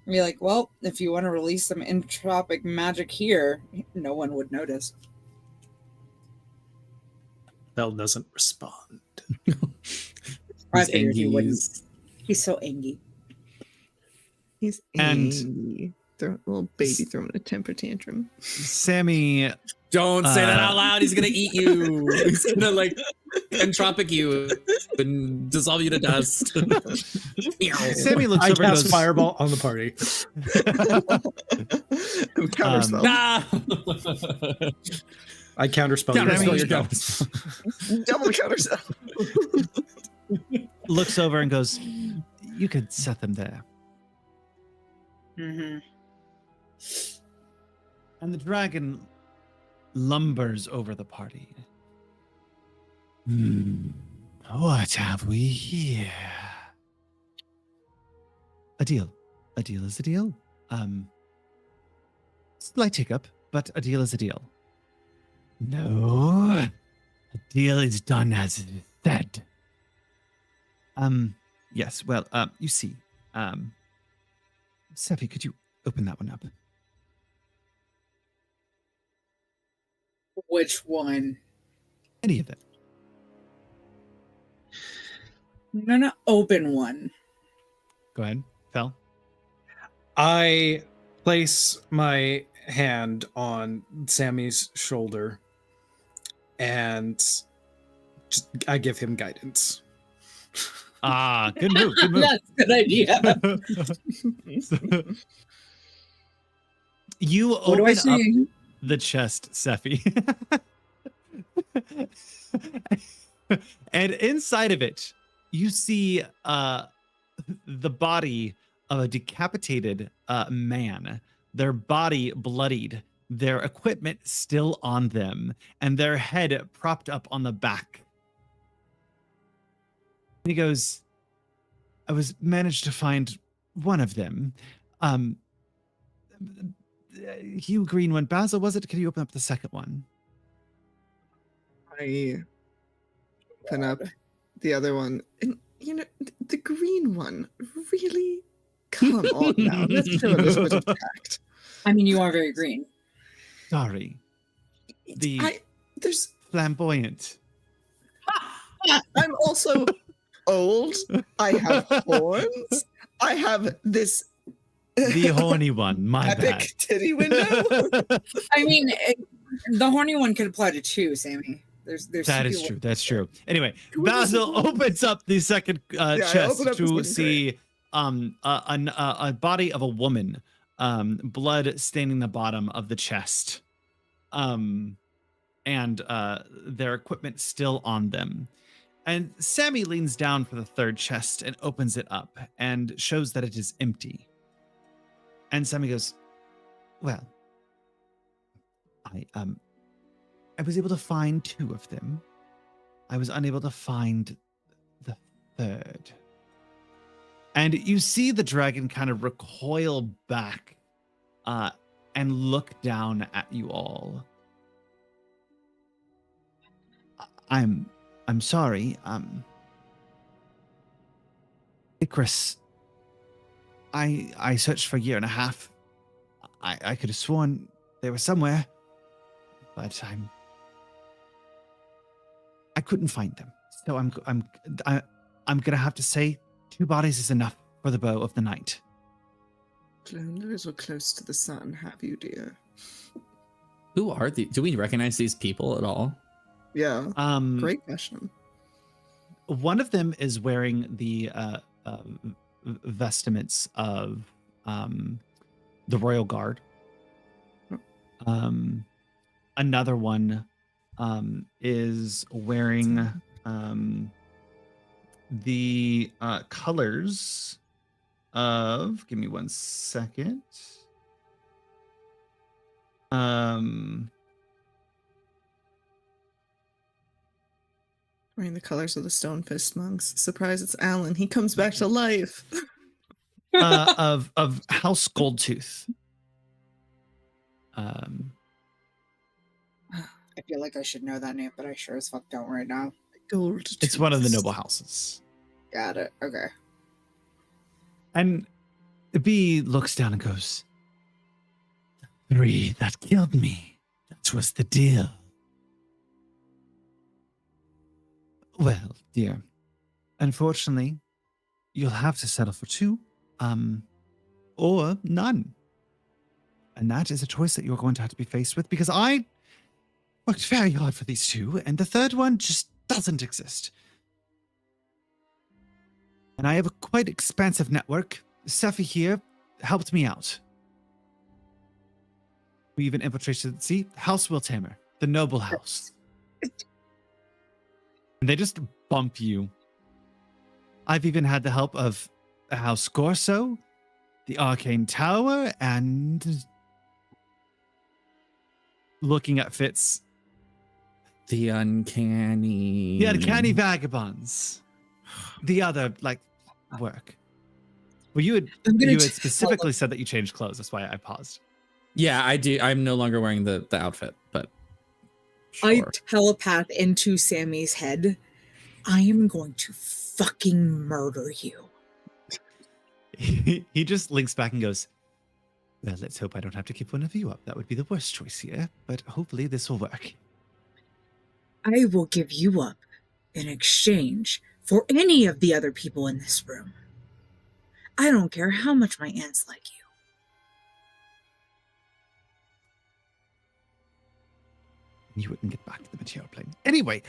Be like, well, if you want to release some entropic magic here, no one would notice. Bell doesn't respond. I He's figured he angry. wouldn't. He's so angry. He's And- angry. Little baby throwing a temper tantrum. Sammy, Don't say that out loud. He's gonna eat you. He's gonna like entropic you and dissolve you to dust. Sammy looks I over and cast goes, fireball on the party. Counterspell. Nah. I counterspell. Counterspell your your spell. Double counterspell. looks over and goes, you could set them there. Mm-hmm. And the dragon lumbers over the party. What have we here? A deal. A deal is a deal. Slight hiccup, but a deal is a deal. No. A deal is done as it is said. Yes, well, you see, Sephi, could you open that one up? Which one? Any of it. I'm gonna open one. Go ahead, Fel. I place my hand on Sammy's shoulder and I give him guidance. Ah, good move. Good move. That's a good idea. You What do I open up see? the chest, Sephi. And inside of it, you see the body of a decapitated man, their body bloodied, their equipment still on them, and their head propped up on the back. And he goes, I was managed to find one of them. Hugh Green one. Basil, was it? Can you open up the second one? I open up the other one, and the green one. Really, come on now. Let's show a little bit of tact. I mean, you are very green. Sorry. There's. Flamboyant. I'm also old. I have horns. I have this. The horny one. My epic bad. titty window. I mean, the horny one could apply to two, Sammy. There's That is true. That's true. Anyway, Who was Basil the one? opens up the second I chest opened up this to one, see a body of a woman, blood staining the bottom of the chest, and their equipment still on them. And Sammy leans down for the third chest and opens it up and shows that it is empty. And Sammy goes, "Well, I was able to find 2 of them. I was unable to find the third." And you see the dragon kind of recoil back and look down at you all. I'm sorry. Icarus, I searched for a year and a half. I could have sworn they were somewhere, but I couldn't find them. So I'm gonna have to say 2 bodies is enough for the bow of the night. Flown a little close to the sun, have you, dear? Who are these? Do we recognize these people at all? Yeah. Great question. One of them is wearing the vestments of the Royal Guard. Another one is wearing the colors of, give me 1 second. Wearing the colors of the Stone Fist monks. Surprise, it's Alan. He comes back to life. Of House Goldtooth. I feel like I should know that name, but I sure as fuck don't right now. Gold. It's one of the noble houses. Got it. Okay. And B looks down and goes, "The 3 that killed me. That was the deal." Well, dear, unfortunately, you'll have to settle for 2, or none. And that is a choice that you're going to have to be faced with, because I worked very hard for these 2, and the third one just doesn't exist. And I have a quite expansive network. Sephi here helped me out. We even infiltrated, see, House Wiltamer, the noble house. And they just bump you. I've even had the help of House Gorso, the Arcane Tower, and looking at Fitz, The uncanny vagabonds. The other, work. Well, you had specifically said that you changed clothes. That's why I paused. Yeah, I do. I'm no longer wearing the outfit, but I sure. telepath into Sammy's head. I am going to fucking murder you. He just links back and goes, "Well, let's hope I don't have to give one of you up. That would be the worst choice here, but hopefully this will work." I will give you up in exchange for any of the other people in this room. I don't care how much my aunts like you. You wouldn't get back to the material plane. Anyway,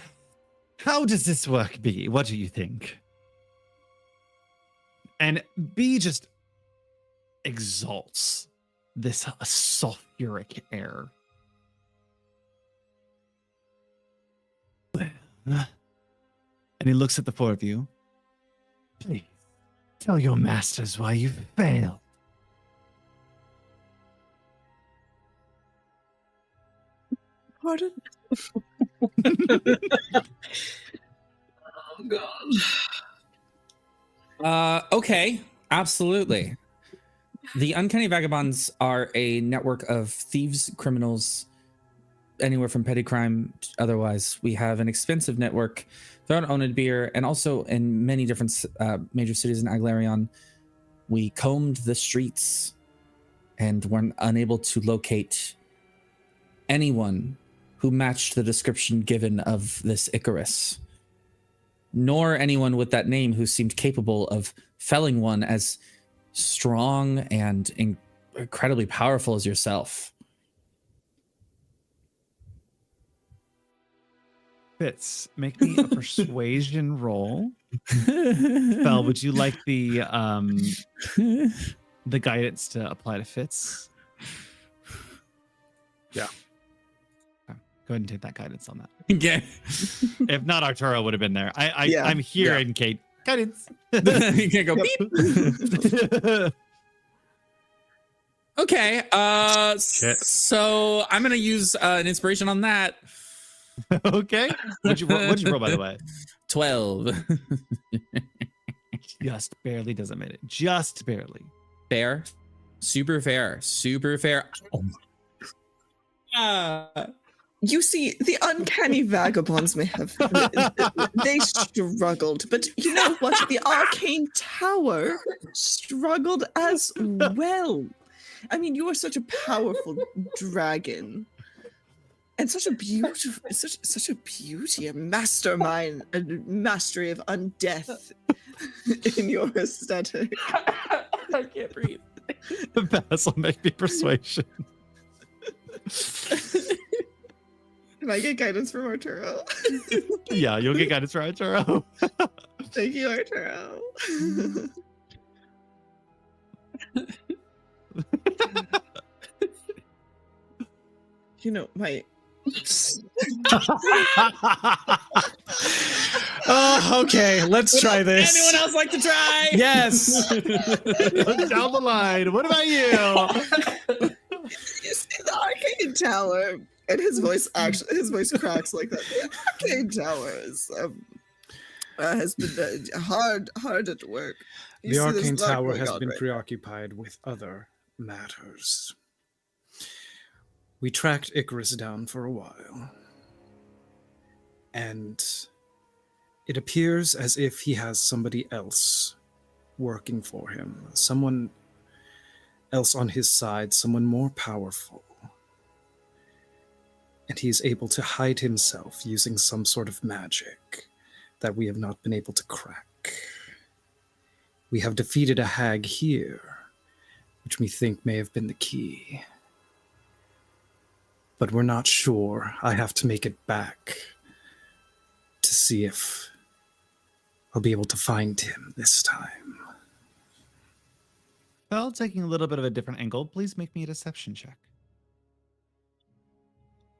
how does this work, B? What do you think? And B just exalts this sulfuric air. And he looks at the 4 of you. "Please, tell your masters why you failed." Pardon? Oh, God. Okay, absolutely. The Uncanny Vagabonds are a network of thieves, criminals, anywhere from petty crime to otherwise. We have an expensive network throughout Oathbreaker and also in many different major cities in Aglarion. We combed the streets and were unable to locate anyone who matched the description given of this Icarus, nor anyone with that name who seemed capable of felling one as strong and incredibly powerful as yourself. Fitz, make me a persuasion roll. Belle, would you like the guidance to apply to Fitz? Yeah. Okay, go ahead and take that guidance on that. Okay. If not, Arturo would have been there. Yeah. I'm here Yeah. in Kate. Guidance. You can't go beep. Okay. Shit. So I'm gonna use an inspiration on that. Okay. What'd you roll, by the way? 12. Just barely doesn't make it. Just barely. Fair. Super fair. Super fair. Oh my. You see, the uncanny vagabonds may have they struggled, but you know what? The arcane tower struggled as well. I mean, you are such a powerful dragon. And such a beautiful, such a beauty, a mastermind, a mastery of undeath in your aesthetic. I can't breathe. Basil, make me persuasion. Can I get guidance from Arturo? Yeah, you'll get guidance from Arturo. Thank you, Arturo. You know, my Oh, okay. Let's try this. Anyone else like to try? Yes. Down the line. What about you? you see the arcane tower, and his voice cracks like that. The arcane tower has been hard at work. You The see this arcane lot tower going has on been right preoccupied with other matters. We tracked Icarus down for a while, and it appears as if he has somebody else working for him, someone else on his side, someone more powerful. And he is able to hide himself using some sort of magic that we have not been able to crack. We have defeated a hag here, which we think may have been the key. But we're not sure. I have to make it back to see if I'll be able to find him this time. Well, taking a little bit of a different angle, please make me a deception check.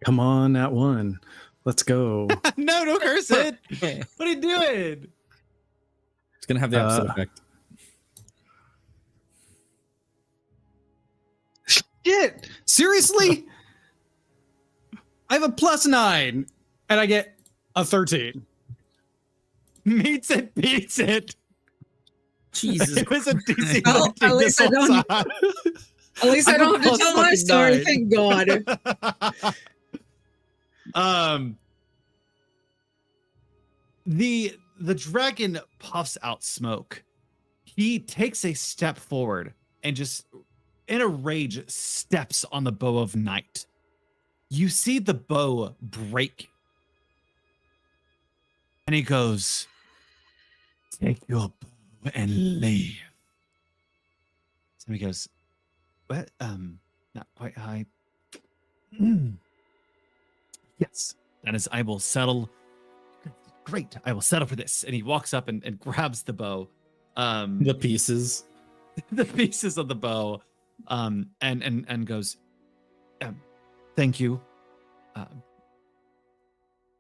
Come on, that one. Let's go. No, don't curse it. What are you doing? It's gonna have the opposite effect. Shit. Seriously? I have a +9, and I get a 13. Meets it, beats it. Jesus. It was a DC. Well, 13 at least this I whole don't- time. At least I I'm don't have to tell my plus story. fucking Thank God. The dragon puffs out smoke. He takes a step forward and just in a rage steps on the bow of night. You see the bow break. And he goes, "Take your bow and leave." So he goes, "What? Not quite high." Yes, that is, I will settle. Great, I will settle for this. And he walks up and grabs the bow. The pieces. The pieces of the bow, and goes, "Thank you,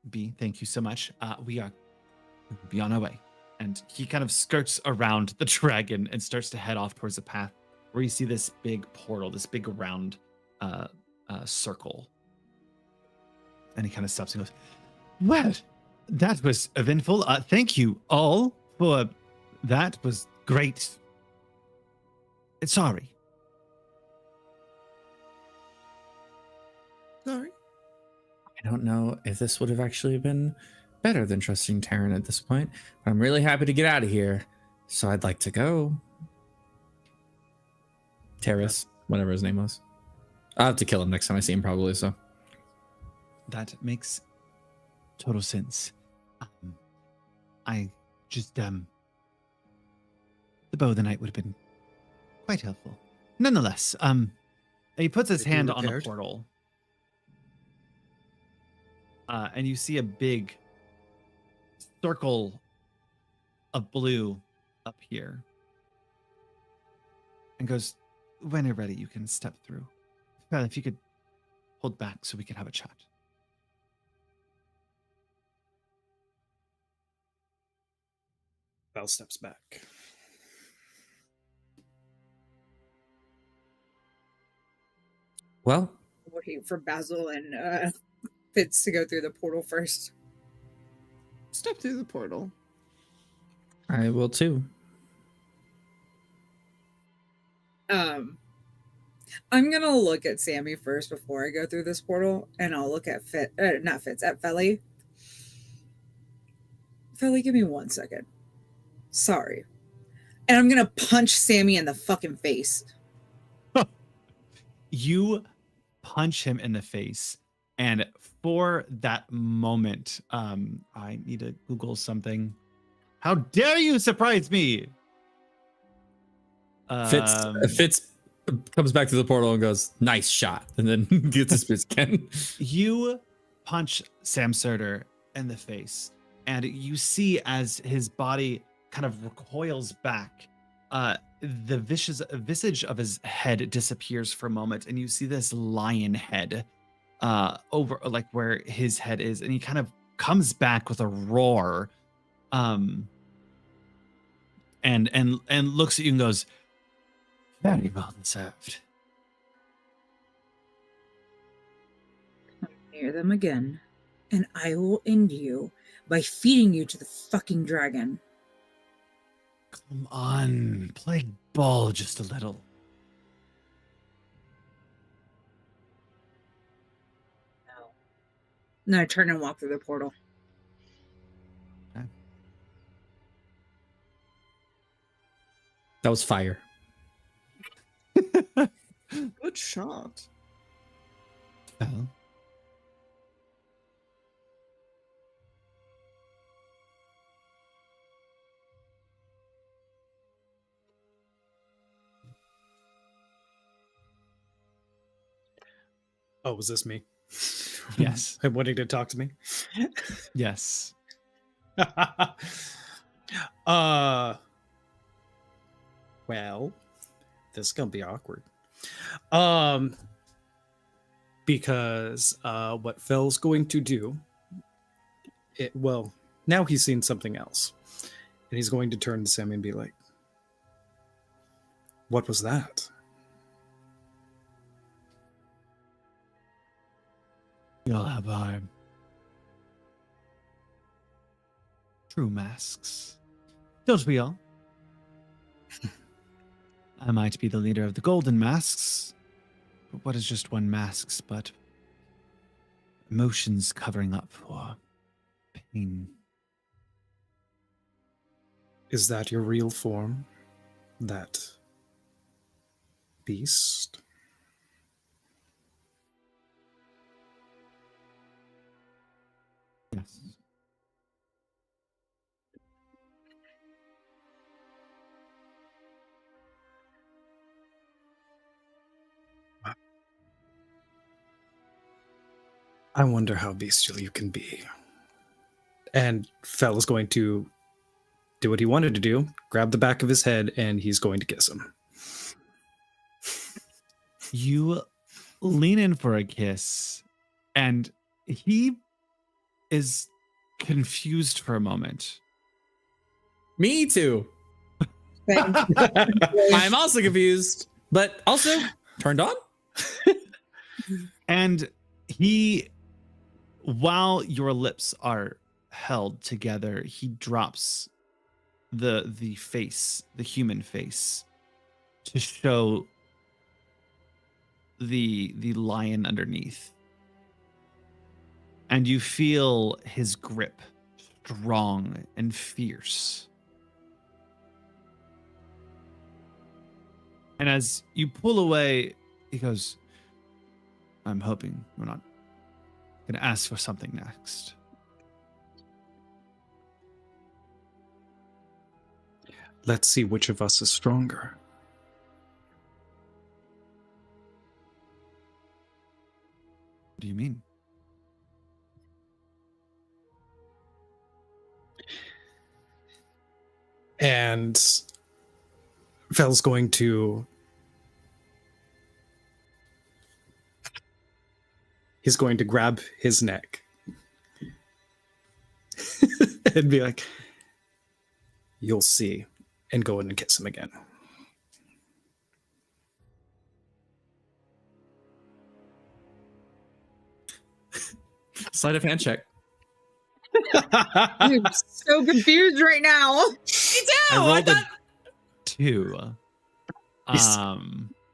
B. Thank you so much. We are be on our way." And he kind of skirts around the dragon and starts to head off towards the path where you see this big portal, this big round circle. And he kind of stops and goes, "Well, that was eventful. Thank you all for that. Was great. Sorry." Sorry. I don't know if this would have actually been better than trusting Taryn at this point. But I'm really happy to get out of here. So I'd like to go. Terrace, whatever his name was. I'll have to kill him next time I see him, probably. So That makes total sense. I just the bow of the night would have been quite helpful. Nonetheless, he puts his They be hand on the repaired? portal. And you see a big circle of blue up here. And goes, when you're ready, you can step through. Well, if you could hold back so we can have a chat. Val steps back. well, Waiting for Basil and Fitz to go through the portal first. Step through the portal. I will too. I'm gonna look at Sammy first before I go through this portal, and I'll look at at Felly. Felly, give me 1 second. Sorry. And I'm gonna punch Sammy in the fucking face. You punch him in the face, and for that moment, I need to Google something. How dare you surprise me? Fitz comes back to the portal and goes, "Nice shot," and then gets his fist again. You punch Sam Surter in the face, and you see as his body kind of recoils back, the visage of his head disappears for a moment, and you see this lion head over like where his head is, and he kind of comes back with a roar, and looks at you and goes, "Very well deserved." Near them again, and I will end you by feeding you to the fucking dragon. Come on, play ball just a little. No. Then I turn and walk through the portal. That was fire. Good shot. Well, Oh, was this me? yes, Wanting to talk to me? yes. Well, this is gonna be awkward. Because what Fel's going to do, now he's seen something else, and he's going to turn to Sammy and be like, "What was that?" You'll have our true masks. Don't we all? I might be the leader of the golden masks, but what is just one masks but emotions covering up for pain? Is that your real form? That beast? Yes. I wonder how bestial you can be. And Fel is going to do what he wanted to do, grab the back of his head, and he's going to kiss him. You lean in for a kiss, and he is confused for a moment. Me too. Thank I'm also confused, but also turned on. And he, while your lips are held together, he drops the face, the human face, to show the lion underneath. and you feel his grip strong and fierce. And as you pull away, he goes, I'm hoping we're not going to ask for something next. Let's see which of us is stronger. What do you mean? And Fel's going to... He's going to grab his neck and be like, you'll see, and go in and kiss him again. Sleight of hand check. I'm so confused right now. I rolled a 2.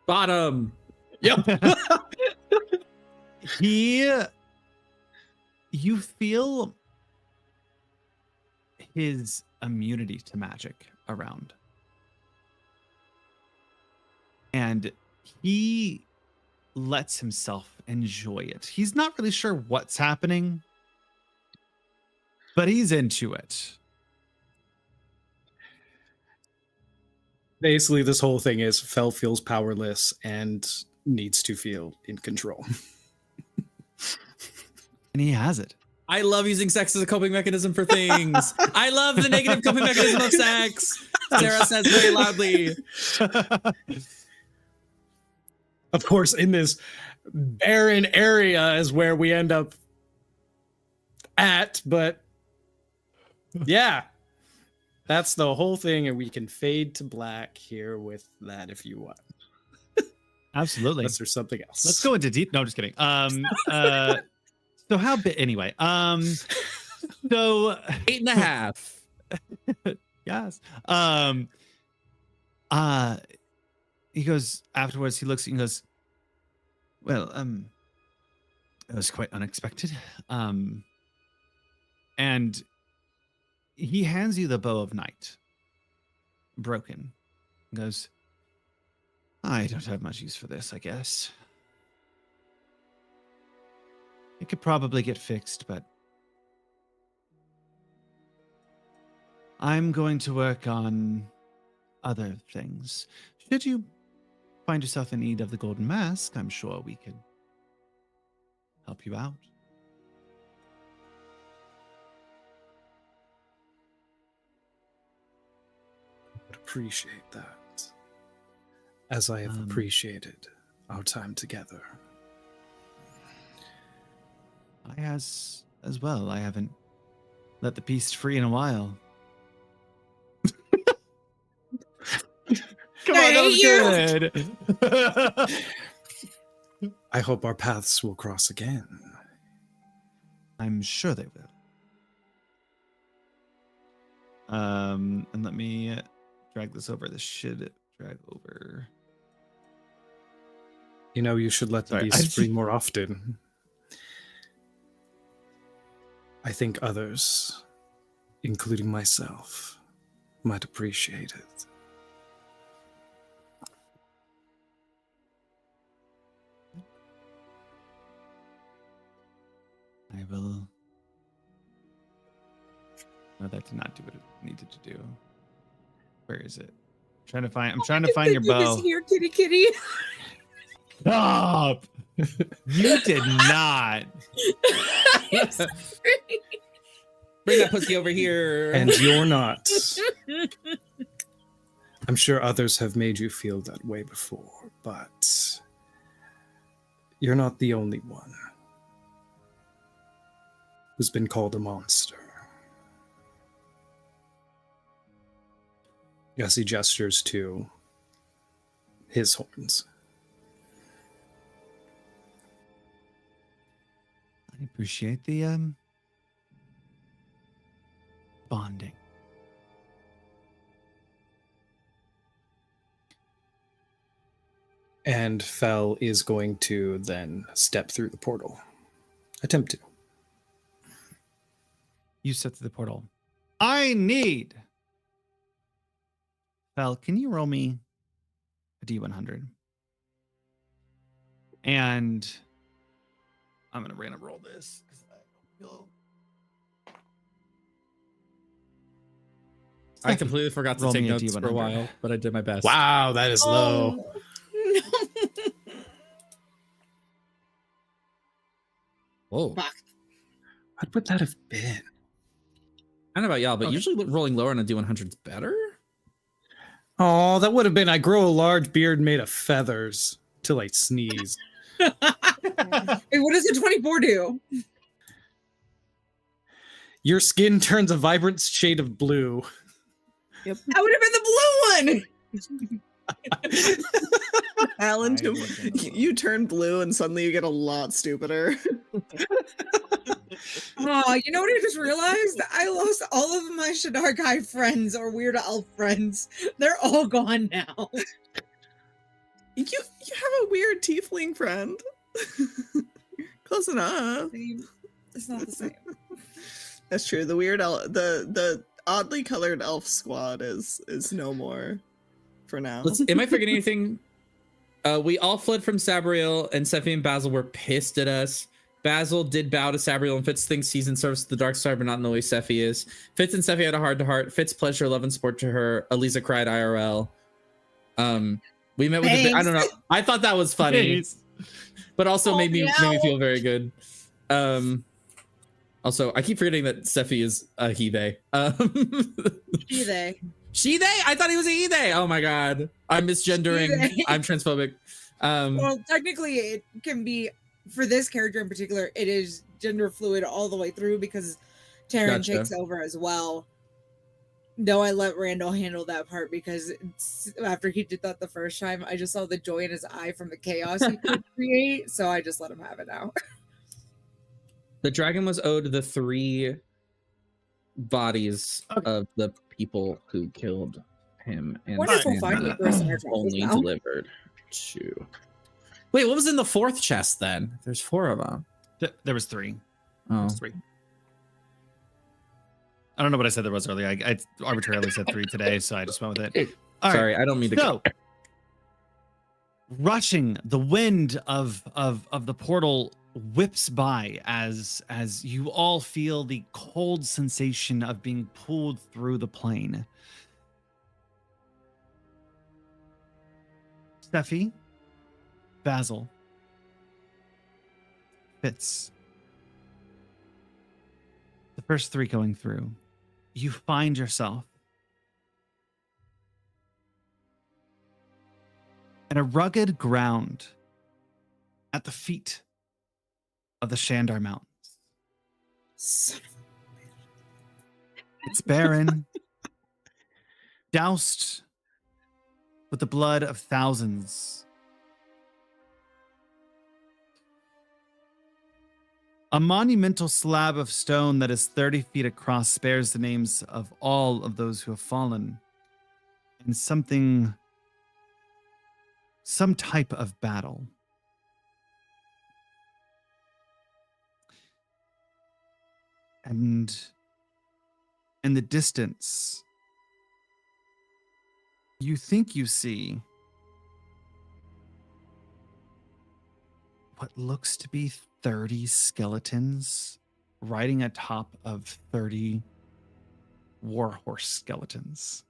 Bottom. Yep. You feel his immunity to magic around. And he lets himself enjoy it. He's not really sure what's happening, but he's into it. Basically, this whole thing is Fel feels powerless and needs to feel in control. And he has it. I love using sex as a coping mechanism for things. I love the negative coping mechanism of sex. Sarah says very loudly. Of course, in this barren area is where we end up at, but yeah, that's the whole thing, and we can fade to black here with that if you want. Absolutely. Unless there's something else. Let's go into deep. No, just kidding. So how big anyway? So 8.5. yes. He goes afterwards, he looks at you and goes, well, it was quite unexpected. And he hands you the bow of night. Broken. He goes, I don't have much use for this, I guess. It could probably get fixed, but I'm going to work on other things. Should you find yourself in need of the golden mask, I'm sure we can help you out. I would appreciate that, as I have appreciated our time together. I as well. I haven't let the beast free in a while. Come on, that was good. I hope our paths will cross again. I'm sure they will. And let me drag this over. This should drag over. You know, you should let the Sorry, beast free more often. I think others, including myself, might appreciate it. I will. No, that did not do what it needed to do. Where is it? I'm trying to find your bow. Here, kitty, kitty. Stop! You did not. Bring that pussy over here. And you're not. I'm sure others have made you feel that way before, but you're not the only one who's been called a monster. Yes, he gestures to his horns. I appreciate the bonding. And Fel is going to then step through the portal. Attempt to. You step through the portal. I need. Fel, can you roll me a D100? And I'm gonna random roll this because I feel. I completely forgot to Roll take me a notes for a D100. while, but I did my best. Wow, that is low. No. Whoa. Fuck. What would that have been? I don't know about y'all, but Okay. usually rolling lower on a D100 is better. Oh, that would have been I grow a large beard made of feathers till I sneeze. Hey, what does a 24 do? Your skin turns a vibrant shade of blue. That would have been the blue one. Alan, I wouldn't. you turn blue and suddenly you get a lot stupider. Oh, you know what I just realized? I lost all of my Shadar Guy friends or Weird Elf friends. They're all gone now. You have a weird tiefling friend. Close enough. It's not the same. That's true. The weird the oddly colored elf squad is no more for now. Am I forgetting anything? We all fled from Sabriel, and Sephi and Basil were pissed at us. Basil did bow to Sabriel, and Fitz thinks he's in service to the dark side, but not in the way Sephi is. Fitz and Sephi had a heart-to-heart. Fitz pledged her love and support to her. Elisa cried IRL. We met with I don't know. I thought that was funny, but also made me feel very good. Also, I keep forgetting that Sephi is a he-they. He-they. She-they? I thought he was a he-they. Oh my god. I'm misgendering. He-they. I'm transphobic. Well, technically, it can be, for this character in particular, it is gender fluid all the way through because Taryn Gotcha. takes over as well. Though I let Randall handle that part because after he did that the first time, I just saw the joy in his eye from the chaos he could create, so I just let him have it now. The dragon was owed the 3 bodies of the people who killed him, and Wonderful Shanna finding person our only now. delivered 2. Wait, what was in the 4th chest then? There's 4 of them. There was 3. Oh, There was 3. I don't know what I said there was earlier. I arbitrarily said 3 today, so I just went with it. All right. sorry, I don't mean to. So, rushing, the wind of the portal whips by as you all feel the cold sensation of being pulled through the plane. Steffi, Basil, Fitz, the first 3 going through, you find yourself in a rugged ground at the feet of the Shandar Mountains. Son of It's barren, doused with the blood of thousands. A monumental slab of stone that is 30 feet across bears the names of all of those who have fallen in some type of battle. And in the distance, you think you see what looks to be 30 skeletons riding atop of 30 warhorse skeletons.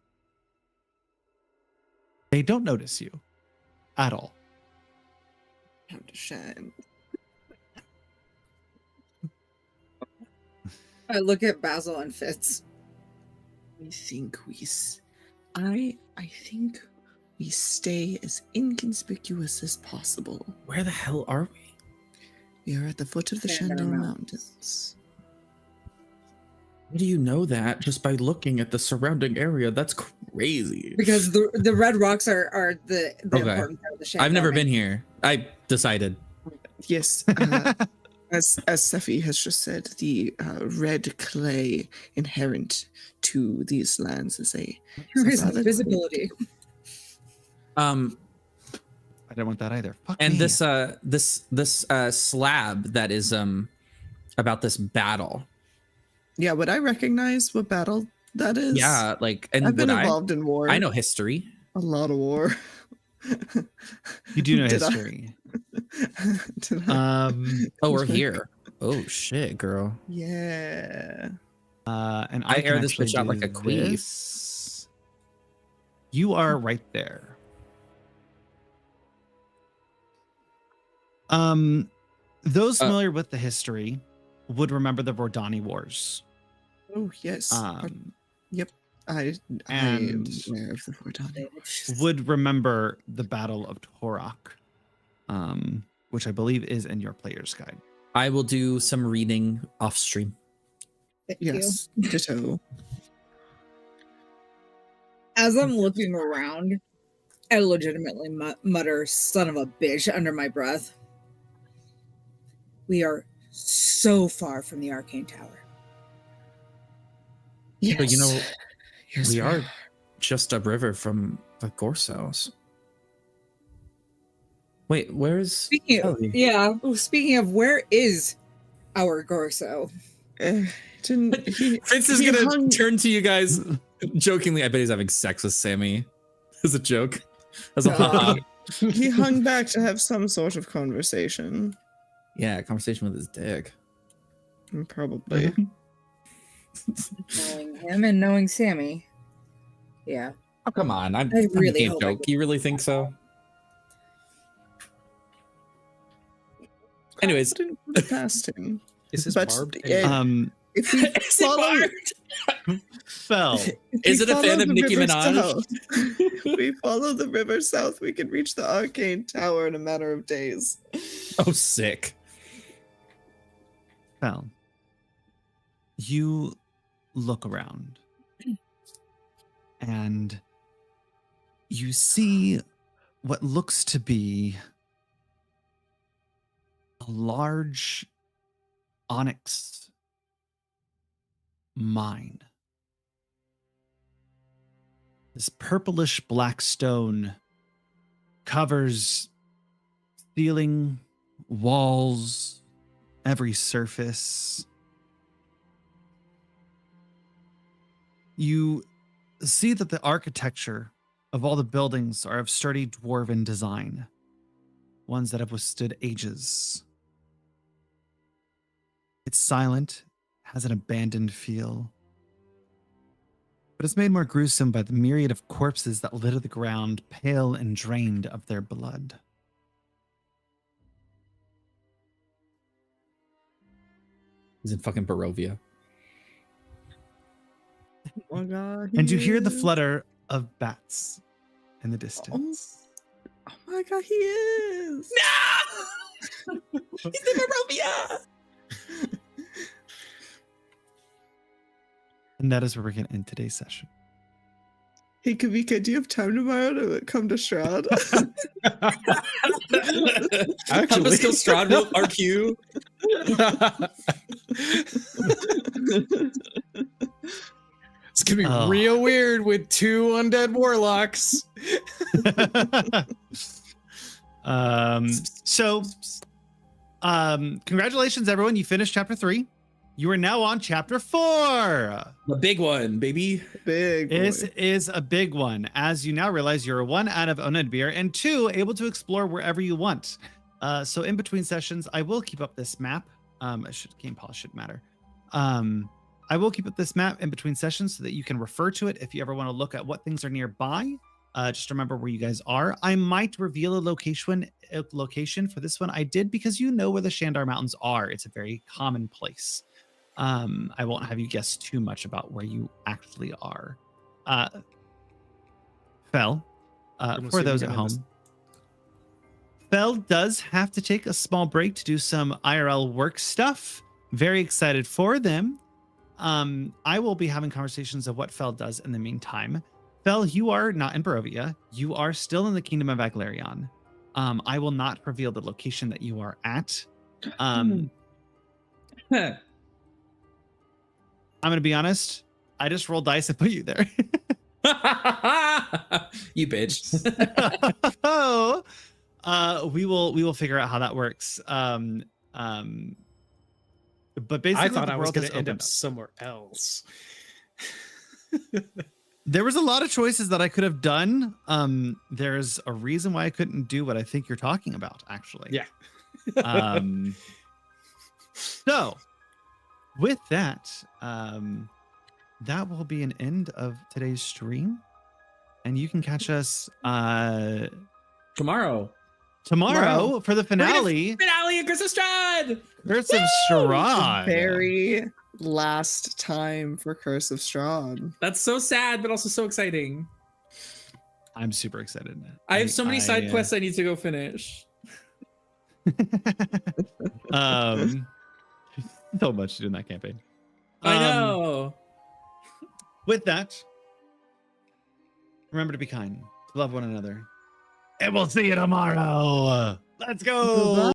They don't notice you at all. Time to shine. I look at Basil and Fitz. I think I think we stay as inconspicuous as possible. Where the hell are we? We are at the foot of the Shandar Shandar Mountains. Mountains. How do you know that just by looking at the surrounding area? That's crazy. Because the red rocks are the Okay. important part of the I've never Shandar been here. I decided. Yes, as Sephi has just said, the red clay inherent to these lands is a There is rather visibility. I don't want that either. Fuck And me. this slab that is about this battle. Yeah, would I recognize what battle that is? Yeah, like, and I've been would involved in war. I know history. A lot of war. You do know Did I- history. Did I? Oh, we're here. Oh shit, girl. Yeah. And I can air this actually bitch out do like a queef. this. You are right there. Those familiar with the history would remember the Vordani Wars. Oh yes. Yep. I am and aware of the Vordani. would remember the Battle of Torok, which I believe is in your player's guide. I will do some reading off stream. Thank Yes. Ditto. As I'm looking around, I legitimately mutter, son of a bitch, under my breath. We are so far from the Arcane Tower. Yes. But you know, Yes, we are just upriver from the Gorsos. Wait, where's Speaking of, speaking of, where is our Gorso? Didn't he? Vince is he gonna hung- turn to you guys jokingly. I bet he's having sex with Sammy. As a joke. As a haha. He hung back to have some sort of conversation. Yeah, conversation with his dick. Probably. Knowing him and knowing Sammy. Yeah. Oh come on! I'm really making a hope I joke. get- You really think so? Anyways, Didn't put it past him. Is this But, barbed? If we follow, Fell. Is it a fan of Nicki Minaj? South, we follow the river south, we can reach the Arcane Tower in a matter of days. oh sick. Fell. You look around and you see what looks to be a large onyx mine. This purplish black stone covers ceiling, walls, every surface. You see that the architecture of all the buildings are of sturdy dwarven design, ones that have withstood ages. It's silent, has an abandoned feel, but it's made more gruesome by the myriad of corpses that litter the ground, pale and drained of their blood. He's in fucking Barovia. Oh my god. And you hear the is. flutter of bats in the distance. Oh my god, he is. No! He's in Barovia! And that is where we're going to end today's session. Hey Kavika, do you have time tomorrow to come to Shroud? Help us kill Strahd will RQ. It's gonna be Oh. real weird with two undead warlocks. Congratulations, everyone. You finished chapter 3. You are now on chapter 4. The big one, baby. Big boy. This is a big one, as you now realize you're 1 out of Onedbir and 2 able to explore wherever you want. So in between sessions, I will keep up this map. Game polish shouldn't matter. I will keep up this map in between sessions so that you can refer to it if you ever want to look at what things are nearby. Just remember where you guys are. I might reveal a location for this one. I did because you know where the Shandar Mountains are. It's a very common place. I won't have you guess too much about where you actually are. Fel, for those at home, Fel does have to take a small break to do some IRL work stuff. Very excited for them. I will be having conversations of what Fel does in the meantime. Fel, you are not in Barovia. You are still in the Kingdom of Aglarion. I will not reveal the location that you are at. I'm going to be honest. I just rolled dice and put you there. You bitch. Oh, we will figure out how that works. But basically, I thought the I was world going has to end opened up somewhere else. There was a lot of choices that I could have done. There's a reason why I couldn't do what I think you're talking about, actually. Yeah. So, with that, that will be an end of today's stream, and you can catch us Tomorrow. tomorrow for the We're gonna finale. Finale of Curse of Strahd! Curse of Strahd. Very last time for Curse of Strahd. That's so sad, but also so exciting. I'm super excited. I have so many side quests I need to go finish. So much to do in that campaign. I know. With that, remember to be kind, to love one another, and we'll see you tomorrow. Let's go.